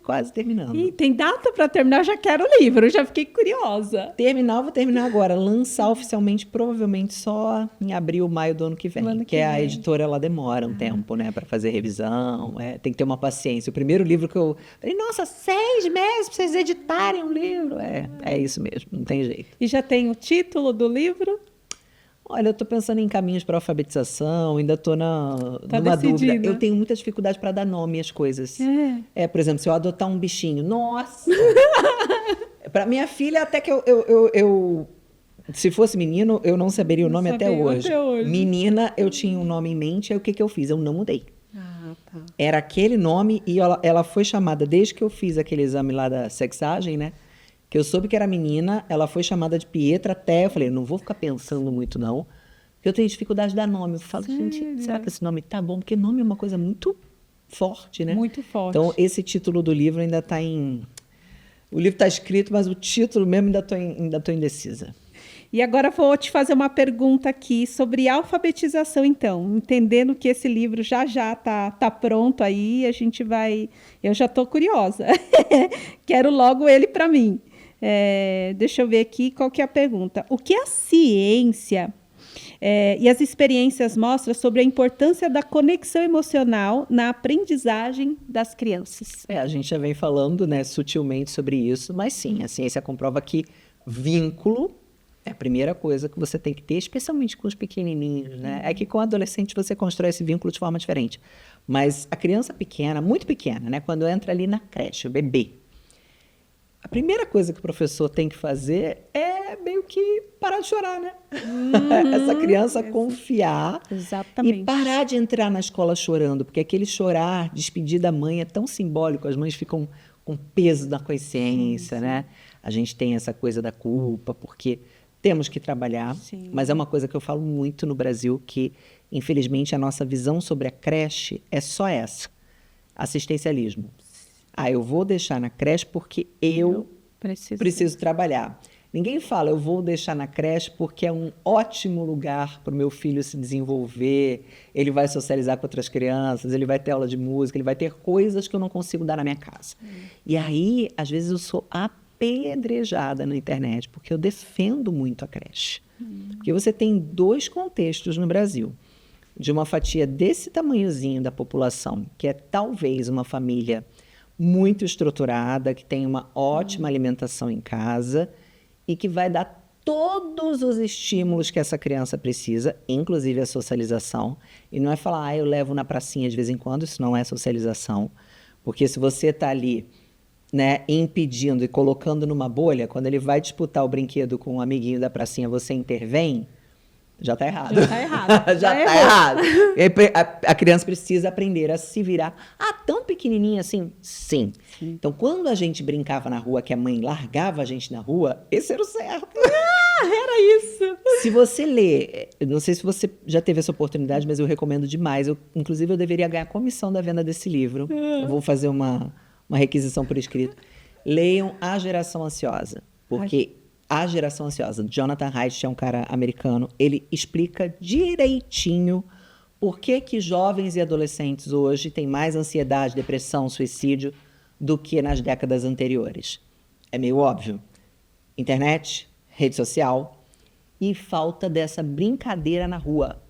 quase terminando. E tem data para terminar? Eu já quero o livro, já fiquei curiosa. Vou terminar agora. Lançar oficialmente, provavelmente, só em abril, maio do ano que vem. Porque a editora, ela demora um tempo, né, para fazer revisão. Tem que ter uma paciência. O primeiro livro que eu falei, nossa, 6 meses para vocês editarem um livro. É isso mesmo, não tem jeito. E já tem o título do livro? Olha, eu estou pensando em caminhos para alfabetização, ainda estou numa decidindo. dúvida. Eu tenho muita dificuldade para dar nome às coisas. Por exemplo, se eu adotar um bichinho, nossa! Para minha filha, até que eu se fosse menino, eu não saberia o nome até hoje. Menina, eu tinha um nome em mente, aí o que eu fiz? Eu não mudei. Tá. Era aquele nome e ela foi chamada, desde que eu fiz aquele exame lá da sexagem, né? Que eu soube que era menina, ela foi chamada de Pietra até, eu falei, não vou ficar pensando muito não, porque eu tenho dificuldade de dar nome. Eu falo, gente, será que esse nome tá bom? Porque nome é uma coisa muito forte, né? Muito forte. Então, esse título do livro ainda está em... O livro está escrito, mas o título mesmo ainda tô indecisa. E agora vou te fazer uma pergunta aqui sobre alfabetização, então. Entendendo que esse livro já tá pronto aí, a gente vai... Eu já estou curiosa. Quero logo ele para mim. Deixa eu ver aqui qual que é a pergunta. O que a ciência e as experiências mostram sobre a importância da conexão emocional na aprendizagem das crianças? A gente já vem falando, né, sutilmente sobre isso, mas sim, a ciência comprova que vínculo é a primeira coisa que você tem que ter, especialmente com os pequenininhos, né? É que com o adolescente você constrói esse vínculo de forma diferente. Mas a criança pequena, muito pequena, né, quando entra ali na creche, o bebê, a primeira coisa que o professor tem que fazer é meio que parar de chorar, né? Essa criança confiar. Exatamente. E parar de entrar na escola chorando, porque aquele chorar, despedir da mãe é tão simbólico, as mães ficam com peso na consciência, né? A gente tem essa coisa da culpa, porque temos que trabalhar, mas é uma coisa que eu falo muito no Brasil, que infelizmente a nossa visão sobre a creche é só essa, assistencialismo. Eu vou deixar na creche porque eu preciso trabalhar. Ninguém fala, eu vou deixar na creche porque é um ótimo lugar para o meu filho se desenvolver, ele vai socializar com outras crianças, ele vai ter aula de música, ele vai ter coisas que eu não consigo dar na minha casa. E aí, às vezes, eu sou apedrejada na internet, porque eu defendo muito a creche. Porque você tem 2 contextos no Brasil, de uma fatia desse tamanhozinho da população, que é talvez uma família muito estruturada, que tem uma ótima alimentação em casa e que vai dar todos os estímulos que essa criança precisa, inclusive a socialização. E não é falar, eu levo na pracinha de vez em quando, isso não é socialização. Porque se você está ali, né, impedindo e colocando numa bolha, quando ele vai disputar o brinquedo com um amiguinho da pracinha, você intervém, já está errado. Já está errado. Já está errado. A criança precisa aprender a se virar. Tão pequenininha assim? Sim. Então, quando a gente brincava na rua, que a mãe largava a gente na rua, esse era o certo. Era isso. Se você lê, não sei se você já teve essa oportunidade, mas eu recomendo demais. Inclusive, eu deveria ganhar comissão da venda desse livro. Eu vou fazer uma requisição por escrito. Leiam A Geração Ansiosa, porque A Geração Ansiosa, Jonathan Haidt é um cara americano, ele explica direitinho por que jovens e adolescentes hoje têm mais ansiedade, depressão, suicídio do que nas décadas anteriores. É meio óbvio. Internet, rede social e falta dessa brincadeira na rua.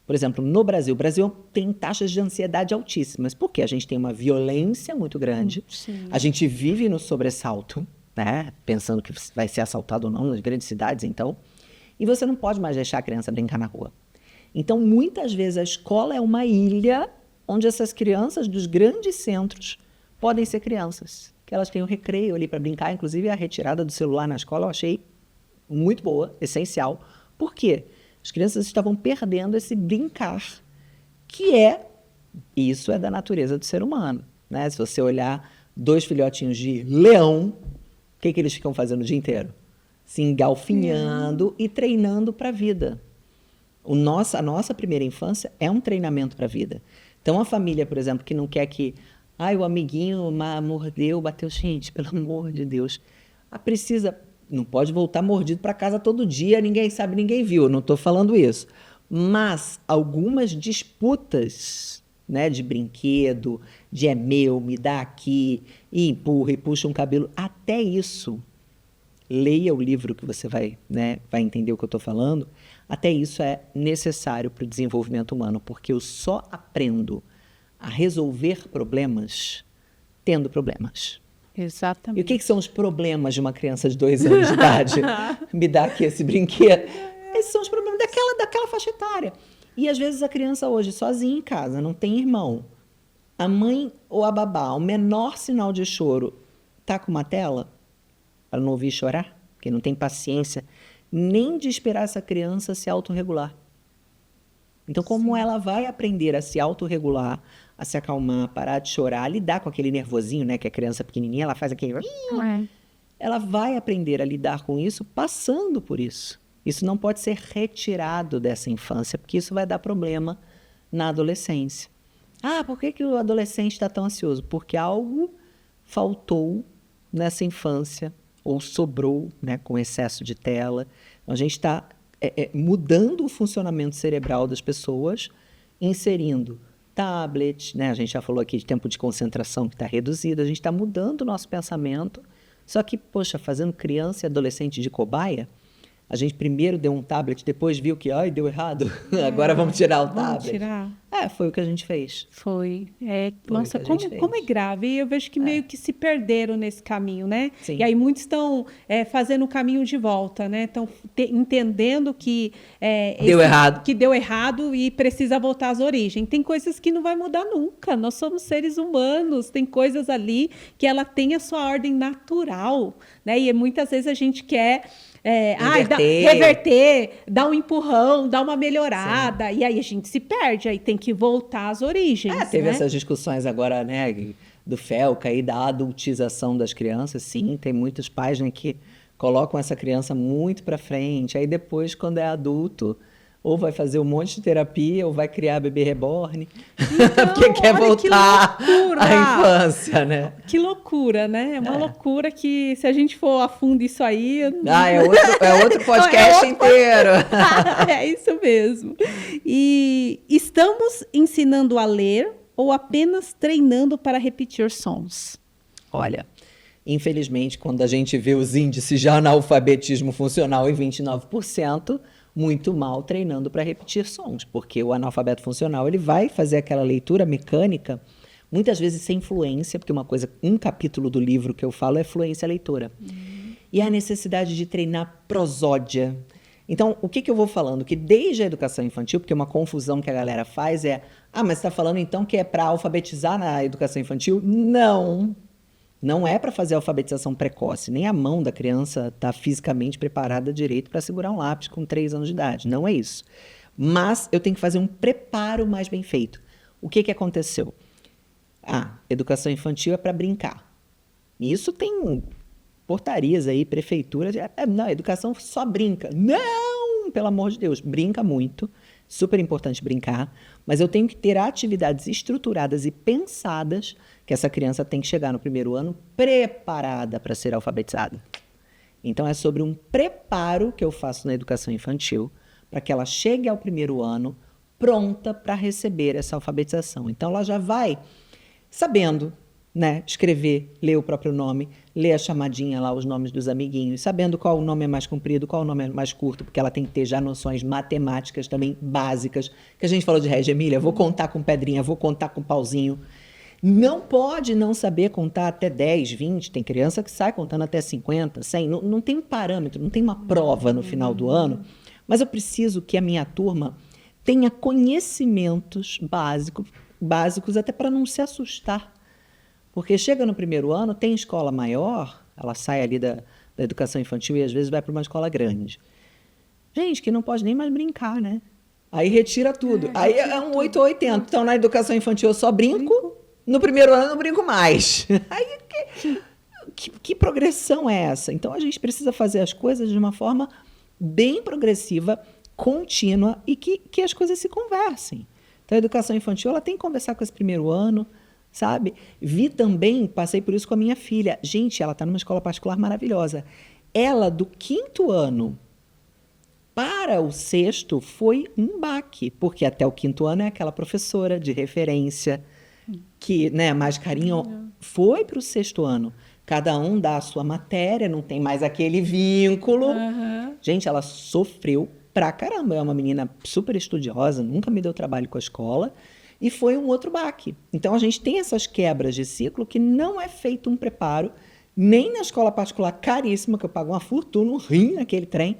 Por exemplo, no Brasil, o Brasil tem taxas de ansiedade altíssimas, porque a gente tem uma violência muito grande, a gente vive no sobressalto, né? Pensando que vai ser assaltado ou não nas grandes cidades, então, e você não pode mais deixar a criança brincar na rua. Então, muitas vezes, a escola é uma ilha onde essas crianças dos grandes centros podem ser crianças, que elas têm o recreio ali para brincar, inclusive a retirada do celular na escola eu achei muito boa, essencial. Por quê? As crianças estavam perdendo esse brincar, isso é da natureza do ser humano, né? Se você olhar 2 filhotinhos de leão, o que eles ficam fazendo o dia inteiro? Se engalfinhando e treinando para a vida. A nossa primeira infância é um treinamento para a vida. Então, a família, por exemplo, que não quer que Ai, o amiguinho mordeu, bateu. Gente, pelo amor de Deus. Não pode voltar mordido para casa todo dia, ninguém sabe, ninguém viu. Não estou falando isso. Mas algumas disputas, né, de brinquedo, de é meu, me dá aqui, e empurra e puxa um cabelo, até isso. Leia o livro que você vai entender o que eu estou falando. Até isso é necessário para o desenvolvimento humano, porque eu só aprendo a resolver problemas tendo problemas. Exatamente. E o que são os problemas de uma criança de 2 anos de idade? Me dá aqui esse brinquedo. Esses são os problemas daquela faixa etária. E às vezes a criança hoje sozinha em casa, não tem irmão. A mãe ou a babá, o menor sinal de choro, tá com uma tela para não ouvir chorar, porque não tem paciência nem de esperar essa criança se autorregular. Então, como ela vai aprender a se autorregular, a se acalmar, parar de chorar, lidar com aquele nervosinho, né? Que a criança pequenininha, ela faz aquele... Ela vai aprender a lidar com isso passando por isso. Isso não pode ser retirado dessa infância, porque isso vai dar problema na adolescência. Ah, por que o adolescente está tão ansioso? Porque algo faltou nessa infância, ou sobrou, né, com excesso de tela. Então, a gente está mudando o funcionamento cerebral das pessoas, inserindo tablet, né? A gente já falou aqui de tempo de concentração que está reduzido, a gente está mudando o nosso pensamento, só que, poxa, fazendo criança e adolescente de cobaia, a gente primeiro deu um tablet, depois viu que, ai, deu errado, agora vamos tirar o tablet. Vamos tirar. Foi o que a gente fez. Foi. Nossa, como é grave. E eu vejo que meio que se perderam nesse caminho, né? Sim. E aí muitos estão fazendo o caminho de volta, né? Estão entendendo que... Que deu errado e precisa voltar às origens. Tem coisas que não vai mudar nunca. Nós somos seres humanos. Tem coisas ali que ela tem a sua ordem natural, né? E muitas vezes a gente quer... reverter, dar um empurrão, dar uma melhorada. Sim. E aí a gente se perde, aí tem que voltar às origens. Teve né? essas discussões agora, né, do FELCA e da adultização das crianças. Sim, tem muitos pais, né, que colocam essa criança muito para frente. Aí depois, quando é adulto, ou vai fazer um monte de terapia, ou vai criar bebê reborn, então, porque quer voltar à infância, né? Que loucura, né? É uma loucura que, se a gente for a fundo isso aí... É outro podcast inteiro. É isso mesmo. E estamos ensinando a ler ou apenas treinando para repetir sons? Olha, infelizmente, quando a gente vê os índices de analfabetismo funcional em 29%, muito mal treinando para repetir sons, porque o analfabeto funcional ele vai fazer aquela leitura mecânica, muitas vezes sem fluência, porque um capítulo do livro que eu falo é fluência leitora. E a necessidade de treinar prosódia. Então, o que eu vou falando? Que desde a educação infantil, porque uma confusão que a galera faz é, mas você está falando então que é para alfabetizar na educação infantil? Não. Não é para fazer alfabetização precoce, nem a mão da criança está fisicamente preparada direito para segurar um lápis com 3 anos de idade, não é isso. Mas eu tenho que fazer um preparo mais bem feito. O que aconteceu? Educação infantil é para brincar. Isso tem portarias aí, prefeituras, não, a educação só brinca. Não, pelo amor de Deus, brinca muito, super importante brincar, mas eu tenho que ter atividades estruturadas e pensadas que essa criança tem que chegar no primeiro ano preparada para ser alfabetizada. Então, é sobre um preparo que eu faço na educação infantil para que ela chegue ao primeiro ano pronta para receber essa alfabetização. Então, ela já vai sabendo, né, escrever, ler o próprio nome, ler a chamadinha lá, os nomes dos amiguinhos, sabendo qual o nome é mais comprido, qual o nome é mais curto, porque ela tem que ter já noções matemáticas também básicas, que a gente falou de Regia Emília, vou contar com pedrinha, vou contar com pauzinho. Não pode não saber contar até 10, 20, tem criança que sai contando até 50, 100, não tem um parâmetro, não tem uma prova no final do ano, mas eu preciso que a minha turma tenha conhecimentos básicos até para não se assustar. Porque chega no primeiro ano, tem escola maior, ela sai ali da educação infantil e às vezes vai para uma escola grande. Gente, que não pode nem mais brincar, né? Aí retira tudo. Aí é um 8 ou 80. Então, na educação infantil eu só brinco, no primeiro ano eu não brinco mais. Aí, que progressão é essa? Então, a gente precisa fazer as coisas de uma forma bem progressiva, contínua e que as coisas se conversem. Então, a educação infantil ela tem que conversar com esse primeiro ano, sabe? Vi também, passei por isso com a minha filha. Gente, ela está numa escola particular maravilhosa. Ela, do 5º ano para o 6º, foi um baque, porque até o 5º ano é aquela professora de referência, que, né, mais carinho, foi para o 6º ano. Cada um dá a sua matéria, não tem mais aquele vínculo. Gente, ela sofreu pra caramba. É uma menina super estudiosa, nunca me deu trabalho com a escola. E foi um outro baque. Então, a gente tem essas quebras de ciclo que não é feito um preparo, nem na escola particular caríssima, que eu pago uma fortuna, um rim naquele trem,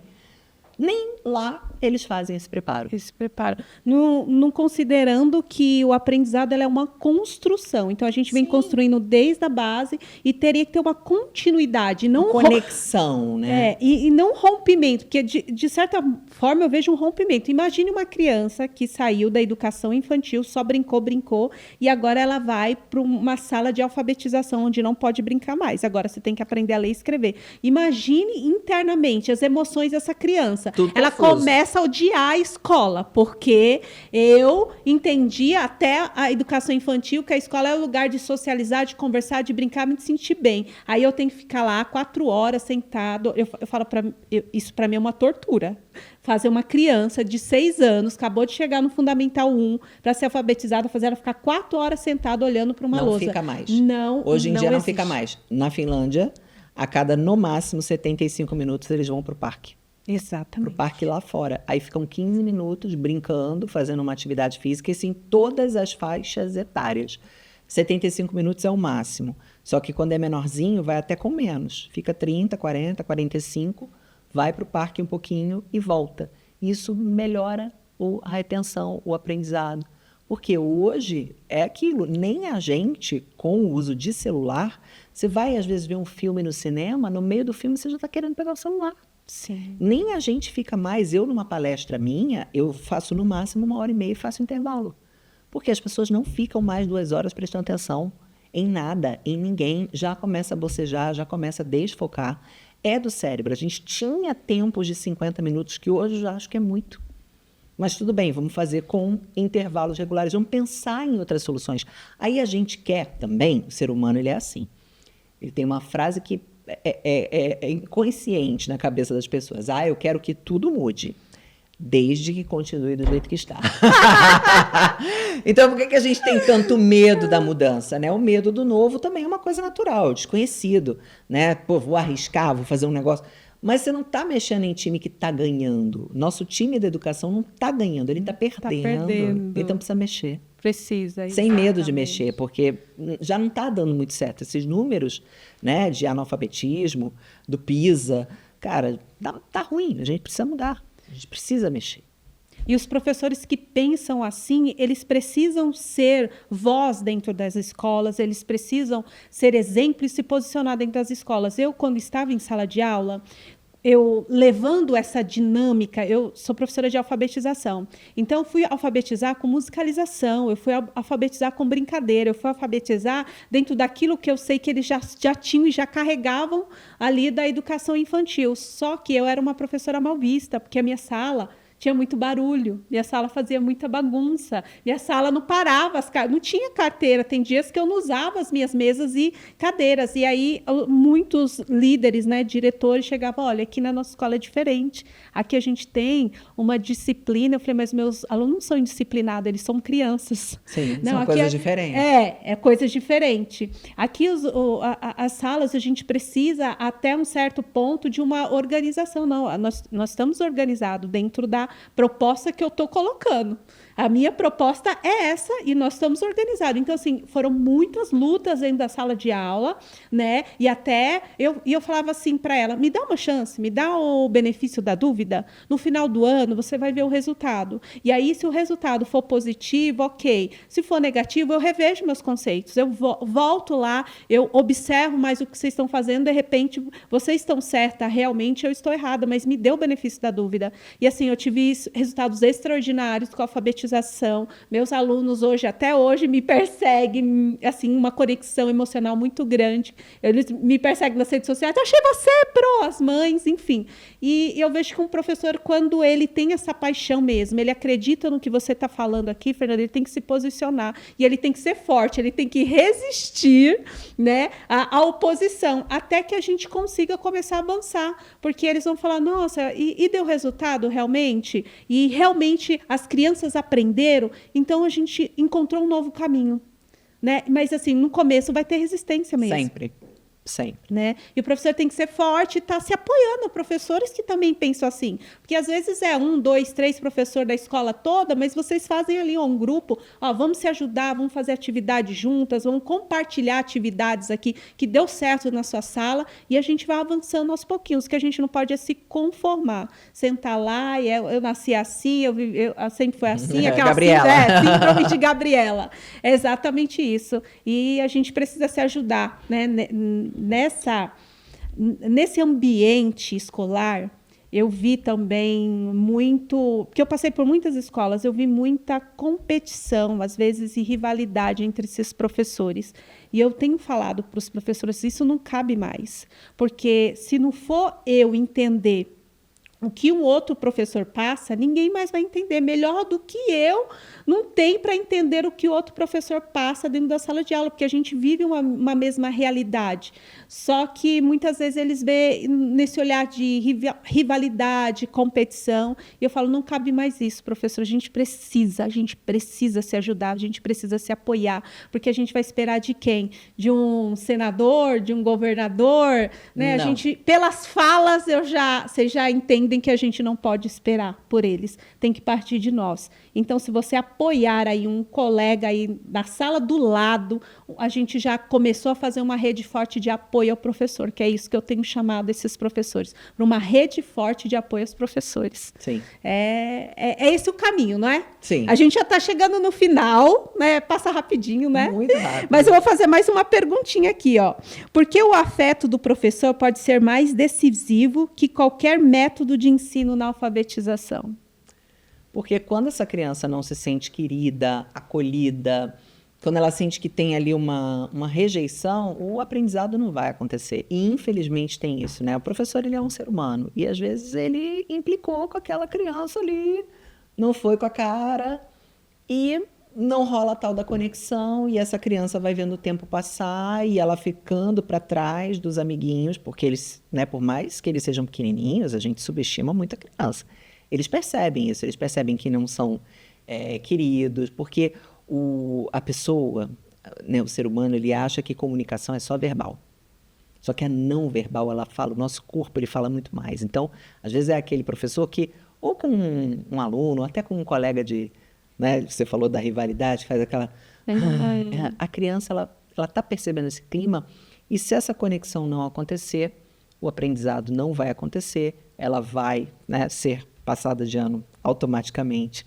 nem lá eles fazem esse preparo. Esse preparo. Não considerando que o aprendizado ela é uma construção. Então, a gente vem construindo desde a base e teria que ter uma continuidade. Não conexão, né? E não rompimento, porque, de certa forma, eu vejo um rompimento. Imagine uma criança que saiu da educação infantil, só brincou, e agora ela vai para uma sala de alfabetização, onde não pode brincar mais. Agora você tem que aprender a ler e escrever. Imagine internamente as emoções dessa criança. Ela começa a odiar a escola, porque eu entendi até a educação infantil que a escola é o lugar de socializar, de conversar, de brincar, me sentir bem. Aí eu tenho que ficar lá 4 horas sentado. Eu falo isso para mim é uma tortura. Fazer uma criança de 6 anos, acabou de chegar no Fundamental 1, para ser alfabetizada, fazer ela ficar 4 horas sentada olhando para uma lousa. Não fica mais. Hoje em dia não fica mais. Na Finlândia, a cada, no máximo, 75 minutos, eles vão para o parque. Exatamente. Para o parque lá fora. Aí ficam 15 minutos brincando, fazendo uma atividade física, isso em todas as faixas etárias. 75 minutos é o máximo. Só que quando é menorzinho, vai até com menos. Fica 30, 40, 45, vai para o parque um pouquinho e volta. Isso melhora a retenção, o aprendizado. Porque hoje é aquilo, nem a gente, com o uso de celular, você vai às vezes ver um filme no cinema, no meio do filme você já está querendo pegar o celular. Sim. Nem a gente fica mais, eu numa palestra minha, eu faço no máximo 1h30 e faço intervalo. Porque as pessoas não ficam mais 2 horas prestando atenção em nada, em ninguém, já começa a bocejar, já começa a desfocar. É do cérebro. A gente tinha tempos de 50 minutos, que hoje eu já acho que é muito. Mas tudo bem, vamos fazer com intervalos regulares, vamos pensar em outras soluções. Aí a gente quer também, o ser humano ele é assim, ele tem uma frase que é inconsciente na cabeça das pessoas. Eu quero que tudo mude, desde que continue do jeito que está. Então, por que a gente tem tanto medo da mudança, né? O medo do novo também é uma coisa natural, desconhecido, né? Pô, vou arriscar, vou fazer um negócio. Mas você não está mexendo em time que está ganhando. Nosso time da educação não está ganhando, ele está perdendo. Então precisa mexer. Precisa. Sem medo de mexer, porque já não está dando muito certo. Esses números, né, de analfabetismo, do PISA, cara, tá ruim, a gente precisa mudar, a gente precisa mexer. E os professores que pensam assim, eles precisam ser voz dentro das escolas, eles precisam ser exemplo e se posicionar dentro das escolas. Eu, quando estava em sala de aula, eu levando essa dinâmica, eu sou professora de alfabetização, então eu fui alfabetizar com musicalização, eu fui alfabetizar com brincadeira, eu fui alfabetizar dentro daquilo que eu sei que eles já tinham e já carregavam ali da educação infantil, só que eu era uma professora mal vista, porque a minha sala tinha muito barulho, minha sala fazia muita bagunça, minha sala não parava, não tinha carteira, tem dias que eu não usava as minhas mesas e cadeiras, e aí muitos líderes, né, diretores chegavam, olha, aqui na nossa escola é diferente, aqui a gente tem uma disciplina, eu falei, mas meus alunos não são indisciplinados, eles são crianças. Sim, não, são coisas diferentes. É coisas diferentes. Aqui as salas a gente precisa até um certo ponto de uma organização, não, nós estamos organizados dentro da proposta que eu estou colocando. A minha proposta é essa e nós estamos organizados. Então, assim, foram muitas lutas dentro da sala de aula, né? E até eu falava assim para ela, me dá uma chance, me dá o benefício da dúvida. No final do ano, você vai ver o resultado. E aí, se o resultado for positivo, ok. Se for negativo, eu revejo meus conceitos. Eu volto lá, eu observo mais o que vocês estão fazendo. De repente, vocês estão certa, realmente eu estou errada, mas me dê o benefício da dúvida. E assim, eu tive resultados extraordinários com a alfabetização alfabetização. Meus alunos hoje, até hoje, me perseguem, assim, uma conexão emocional muito grande. Eles me perseguem nas redes sociais, achei você, pro, as mães, enfim. E eu vejo que um professor, quando ele tem essa paixão mesmo, ele acredita no que você está falando aqui, Fernanda, ele tem que se posicionar. E ele tem que ser forte, ele tem que resistir, né, à oposição, até que a gente consiga começar a avançar. Porque eles vão falar, nossa, e deu resultado realmente? E realmente as crianças aprenderam, então a gente encontrou um novo caminho, né? Mas assim, no começo vai ter resistência mesmo. Sempre. Sempre. Né? E o professor tem que ser forte e estar se apoiando a professores que também pensam assim. Porque às vezes é 1, 2, 3 professores da escola toda, mas vocês fazem ali um grupo, ó, vamos se ajudar, vamos fazer atividades juntas, vamos compartilhar atividades aqui que deu certo na sua sala e a gente vai avançando aos pouquinhos, que a gente não pode é se conformar. Sentar lá e eu nasci assim, eu sempre foi assim, aquela Gabriela. Síndrome de Gabriela. É exatamente isso. E a gente precisa se ajudar, né? Nesse ambiente escolar, eu vi também muito, porque eu passei por muitas escolas, eu vi muita competição, às vezes, e rivalidade entre esses professores. E eu tenho falado para os professores, isso não cabe mais, porque se não for eu entender o que um outro professor passa, ninguém mais vai entender. Melhor do que eu, não tem para entender o que o outro professor passa dentro da sala de aula, porque a gente vive uma mesma realidade. Só que muitas vezes eles veem nesse olhar de rivalidade, competição, e eu falo, não cabe mais isso, professor, a gente precisa se ajudar, a gente precisa se apoiar, porque a gente vai esperar de quem? De um senador, de um governador, né? A gente, pelas falas, vocês já entendem que a gente não pode esperar por eles, tem que partir de nós. Então, se você apoiar aí um colega aí na sala do lado, a gente já começou a fazer uma rede forte de apoio ao professor, que é isso que eu tenho chamado esses professores, para uma rede forte de apoio aos professores. Sim. É esse o caminho, não é? Sim. A gente já está chegando no final, né? Passa rapidinho, né? Muito rápido. Mas eu vou fazer mais uma perguntinha aqui, ó. Por que o afeto do professor pode ser mais decisivo que qualquer método de ensino na alfabetização? Porque quando essa criança não se sente querida, acolhida, quando ela sente que tem ali uma rejeição, o aprendizado não vai acontecer. E, infelizmente, tem isso, né? O professor, ele é um ser humano. E, às vezes, ele implicou com aquela criança ali, não foi com a cara, e não rola a tal da conexão, e essa criança vai vendo o tempo passar, e ela ficando para trás dos amiguinhos, porque eles, né, por mais que eles sejam pequenininhos, a gente subestima muito a criança. Eles percebem isso, eles percebem que não são queridos, porque a pessoa, né, o ser humano, ele acha que comunicação é só verbal. Só que a não verbal, ela fala, o nosso corpo, ele fala muito mais. Então, às vezes é aquele professor que, ou com um aluno, ou até com um colega de, né, você falou da rivalidade, faz aquela... A criança, ela está percebendo esse clima, e se essa conexão não acontecer, o aprendizado não vai acontecer, ela vai, né, ser passada de ano automaticamente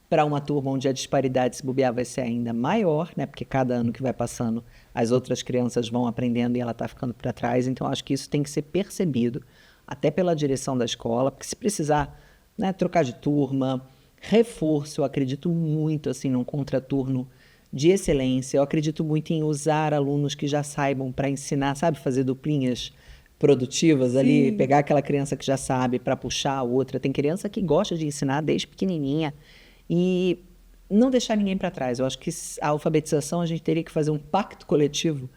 para uma turma onde a disparidade, se bobear, vai ser ainda maior, né? Porque cada ano que vai passando, as outras crianças vão aprendendo e ela está ficando para trás. Então, acho que isso tem que ser percebido, até pela direção da escola, porque se precisar, né, trocar de turma, reforço, eu acredito muito assim, num contraturno de excelência. Eu acredito muito em usar alunos que já saibam para ensinar, sabe, fazer duplinhas produtivas ali, Sim. pegar aquela criança que já sabe para puxar a outra. Tem criança que gosta de ensinar desde pequenininha e não deixar ninguém para trás. Eu acho que a alfabetização a gente teria que fazer um pacto coletivo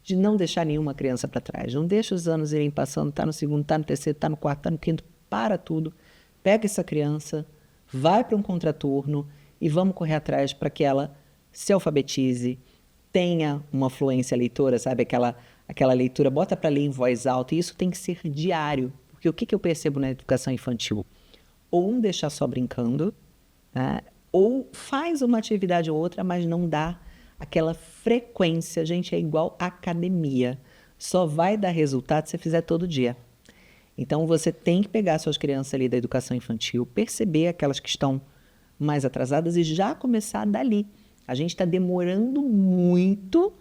de não deixar nenhuma criança para trás. Não deixa os anos irem passando, tá no segundo, tá no terceiro, tá no quarto, tá no quinto, para tudo. Pega essa criança, vai para um contraturno e vamos correr atrás para que ela se alfabetize, tenha uma fluência leitora, sabe? Aquela leitura, bota para ler em voz alta, e isso tem que ser diário. Porque o que eu percebo na educação infantil? Ou um deixar só brincando, né? Ou faz uma atividade ou outra, mas não dá aquela frequência. Gente, é igual academia. Só vai dar resultado se você fizer todo dia. Então, você tem que pegar suas crianças ali da educação infantil, perceber aquelas que estão mais atrasadas e já começar dali. A gente está demorando muito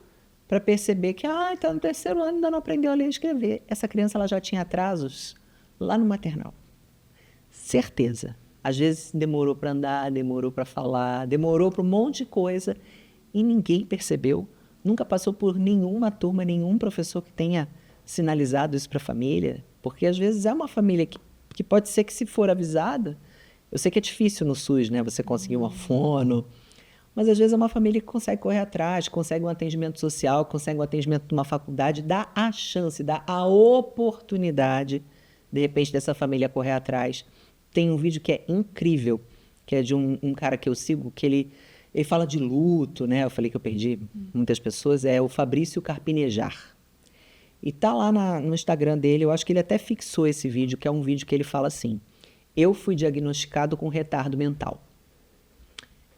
para perceber que está no terceiro ano e ainda não aprendeu a ler e escrever. Essa criança ela já tinha atrasos lá no maternal. Certeza. Às vezes demorou para andar, demorou para falar, demorou para um monte de coisa e ninguém percebeu. Nunca passou por nenhuma turma, nenhum professor que tenha sinalizado isso para a família, porque às vezes é uma família que pode ser que, se for avisada, eu sei que é difícil no SUS, né, você conseguir uma fono, mas às vezes é uma família que consegue correr atrás, consegue um atendimento social, consegue um atendimento numa faculdade, dá a chance, dá a oportunidade, de repente, dessa família correr atrás. Tem um vídeo que é incrível, que é de um cara que eu sigo, que ele fala de luto, né? Eu falei que eu perdi muitas pessoas, é o Fabrício Carpinejar. E tá lá no Instagram dele, eu acho que ele até fixou esse vídeo, que é um vídeo que ele fala assim: eu fui diagnosticado com retardo mental.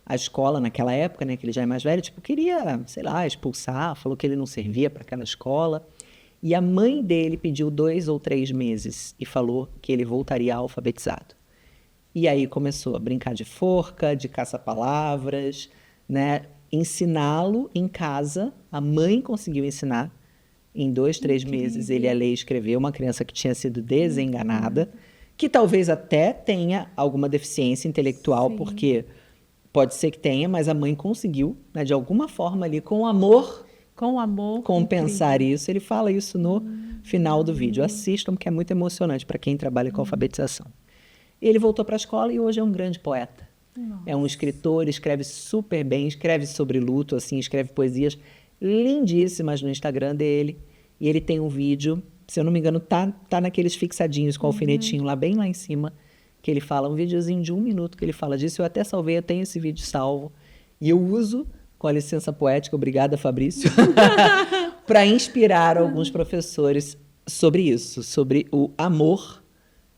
A escola, naquela época, né, que ele já é mais velho, queria, sei lá, expulsar, falou que ele não servia para aquela escola. E a mãe dele pediu 2 ou 3 meses e falou que ele voltaria alfabetizado. E aí começou a brincar de forca, de caça-palavras, né, ensiná-lo em casa. A mãe conseguiu ensinar. Em 2, 3 meses ele ia ler e escrever. Uma criança que tinha sido desenganada, que talvez até tenha alguma deficiência intelectual, sim, porque pode ser que tenha, mas a mãe conseguiu, né, de alguma forma ali, com amor, compensar incrível. Isso. Ele fala isso no final do vídeo. Assistam, porque é muito emocionante para quem trabalha com alfabetização. Ele voltou para a escola e hoje é um grande poeta. Nossa. É um escritor, escreve super bem, escreve sobre luto, assim, escreve poesias lindíssimas no Instagram dele. E ele tem um vídeo, se eu não me engano, tá naqueles fixadinhos com alfinetinho lá, bem lá em cima, que ele fala, um videozinho de 1 minuto que ele fala disso. Eu até salvei, eu tenho esse vídeo salvo. E eu uso, com a licença poética, obrigada, Fabrício, para inspirar alguns professores sobre isso, sobre o amor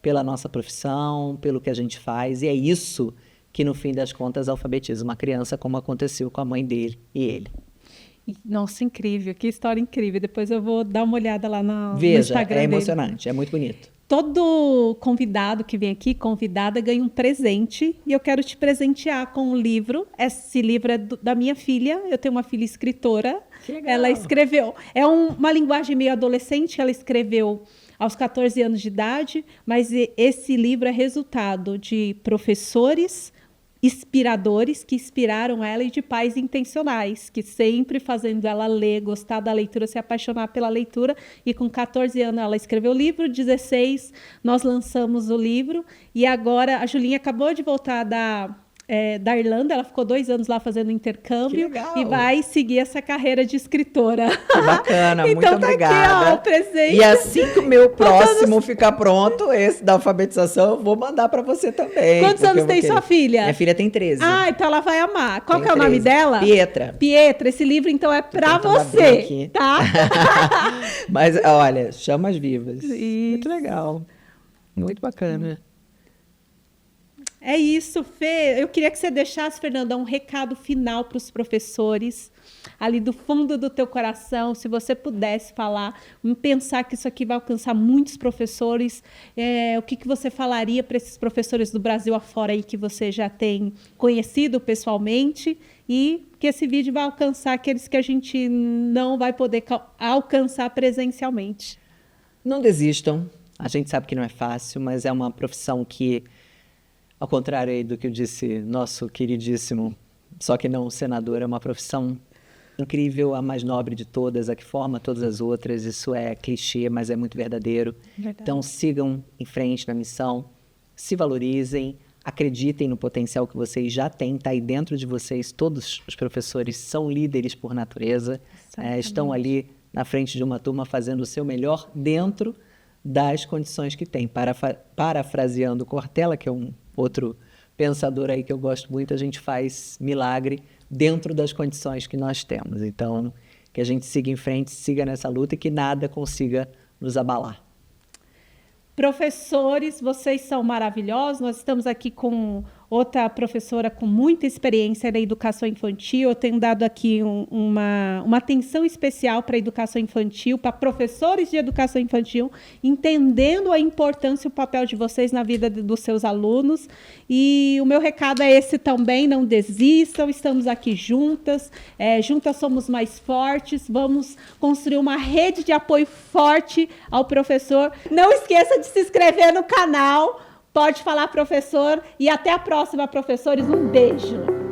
pela nossa profissão, pelo que a gente faz. E é isso que, no fim das contas, alfabetiza uma criança, como aconteceu com a mãe dele e ele. Nossa, incrível, que história incrível. Depois eu vou dar uma olhada lá no Veja, Instagram é dele. emocionante, é muito bonito. Todo convidado que vem aqui, convidada, ganha um presente. E eu quero te presentear com um livro. Esse livro é da minha filha. Eu tenho uma filha escritora. Que legal. Ela escreveu. É uma linguagem meio adolescente. Ela escreveu aos 14 anos de idade. Mas esse livro é resultado de professores inspiradores que inspiraram ela e de pais intencionais, que sempre fazendo ela ler, gostar da leitura, se apaixonar pela leitura. E com 14 anos ela escreveu o livro, 16 nós lançamos o livro. E agora a Julinha acabou de voltar da Irlanda, ela ficou 2 anos lá fazendo intercâmbio e vai seguir essa carreira de escritora. Que bacana, então, muito obrigada. Aqui, ó, o presente. E assim que o meu próximo ficar pronto, esse da alfabetização, eu vou mandar para você também. Quantos anos tem sua filha? Minha filha tem 13. Ah, então ela vai amar. Qual que é o nome dela? Pietra. Pietra, esse livro então é para você, tá? Mas olha, chamas vivas. Isso. Muito legal. Muito bacana. É isso, Fê. Eu queria que você deixasse, Fernanda, um recado final para os professores, ali do fundo do teu coração, se você pudesse falar, pensar que isso aqui vai alcançar muitos professores, o que você falaria para esses professores do Brasil afora aí que você já tem conhecido pessoalmente, e que esse vídeo vai alcançar aqueles que a gente não vai poder alcançar presencialmente. Não desistam. A gente sabe que não é fácil, mas é uma profissão que, ao contrário aí do que eu disse, nosso queridíssimo, só que não senador, é uma profissão incrível, a mais nobre de todas, a que forma todas as outras. Isso é clichê, mas é muito verdadeiro. Verdade. Então sigam em frente na missão, se valorizem, acreditem no potencial que vocês já têm, está aí dentro de vocês. Todos os professores são líderes por natureza, estão ali na frente de uma turma fazendo o seu melhor dentro das condições que têm. Parafraseando Cortella, que é um outro pensador aí que eu gosto muito, a gente faz milagre dentro das condições que nós temos. Então, que a gente siga em frente, siga nessa luta e que nada consiga nos abalar. Professores, vocês são maravilhosos. Nós estamos aqui com outra professora com muita experiência na educação infantil. Eu tenho dado aqui uma atenção especial para a educação infantil, para professores de educação infantil, entendendo a importância e o papel de vocês na vida dos seus alunos. E o meu recado é esse também: não desistam, estamos aqui juntas, juntas somos mais fortes, vamos construir uma rede de apoio forte ao professor. Não esqueça de se inscrever no canal. Pode Falar Professor e até a próxima, professores. Um beijo.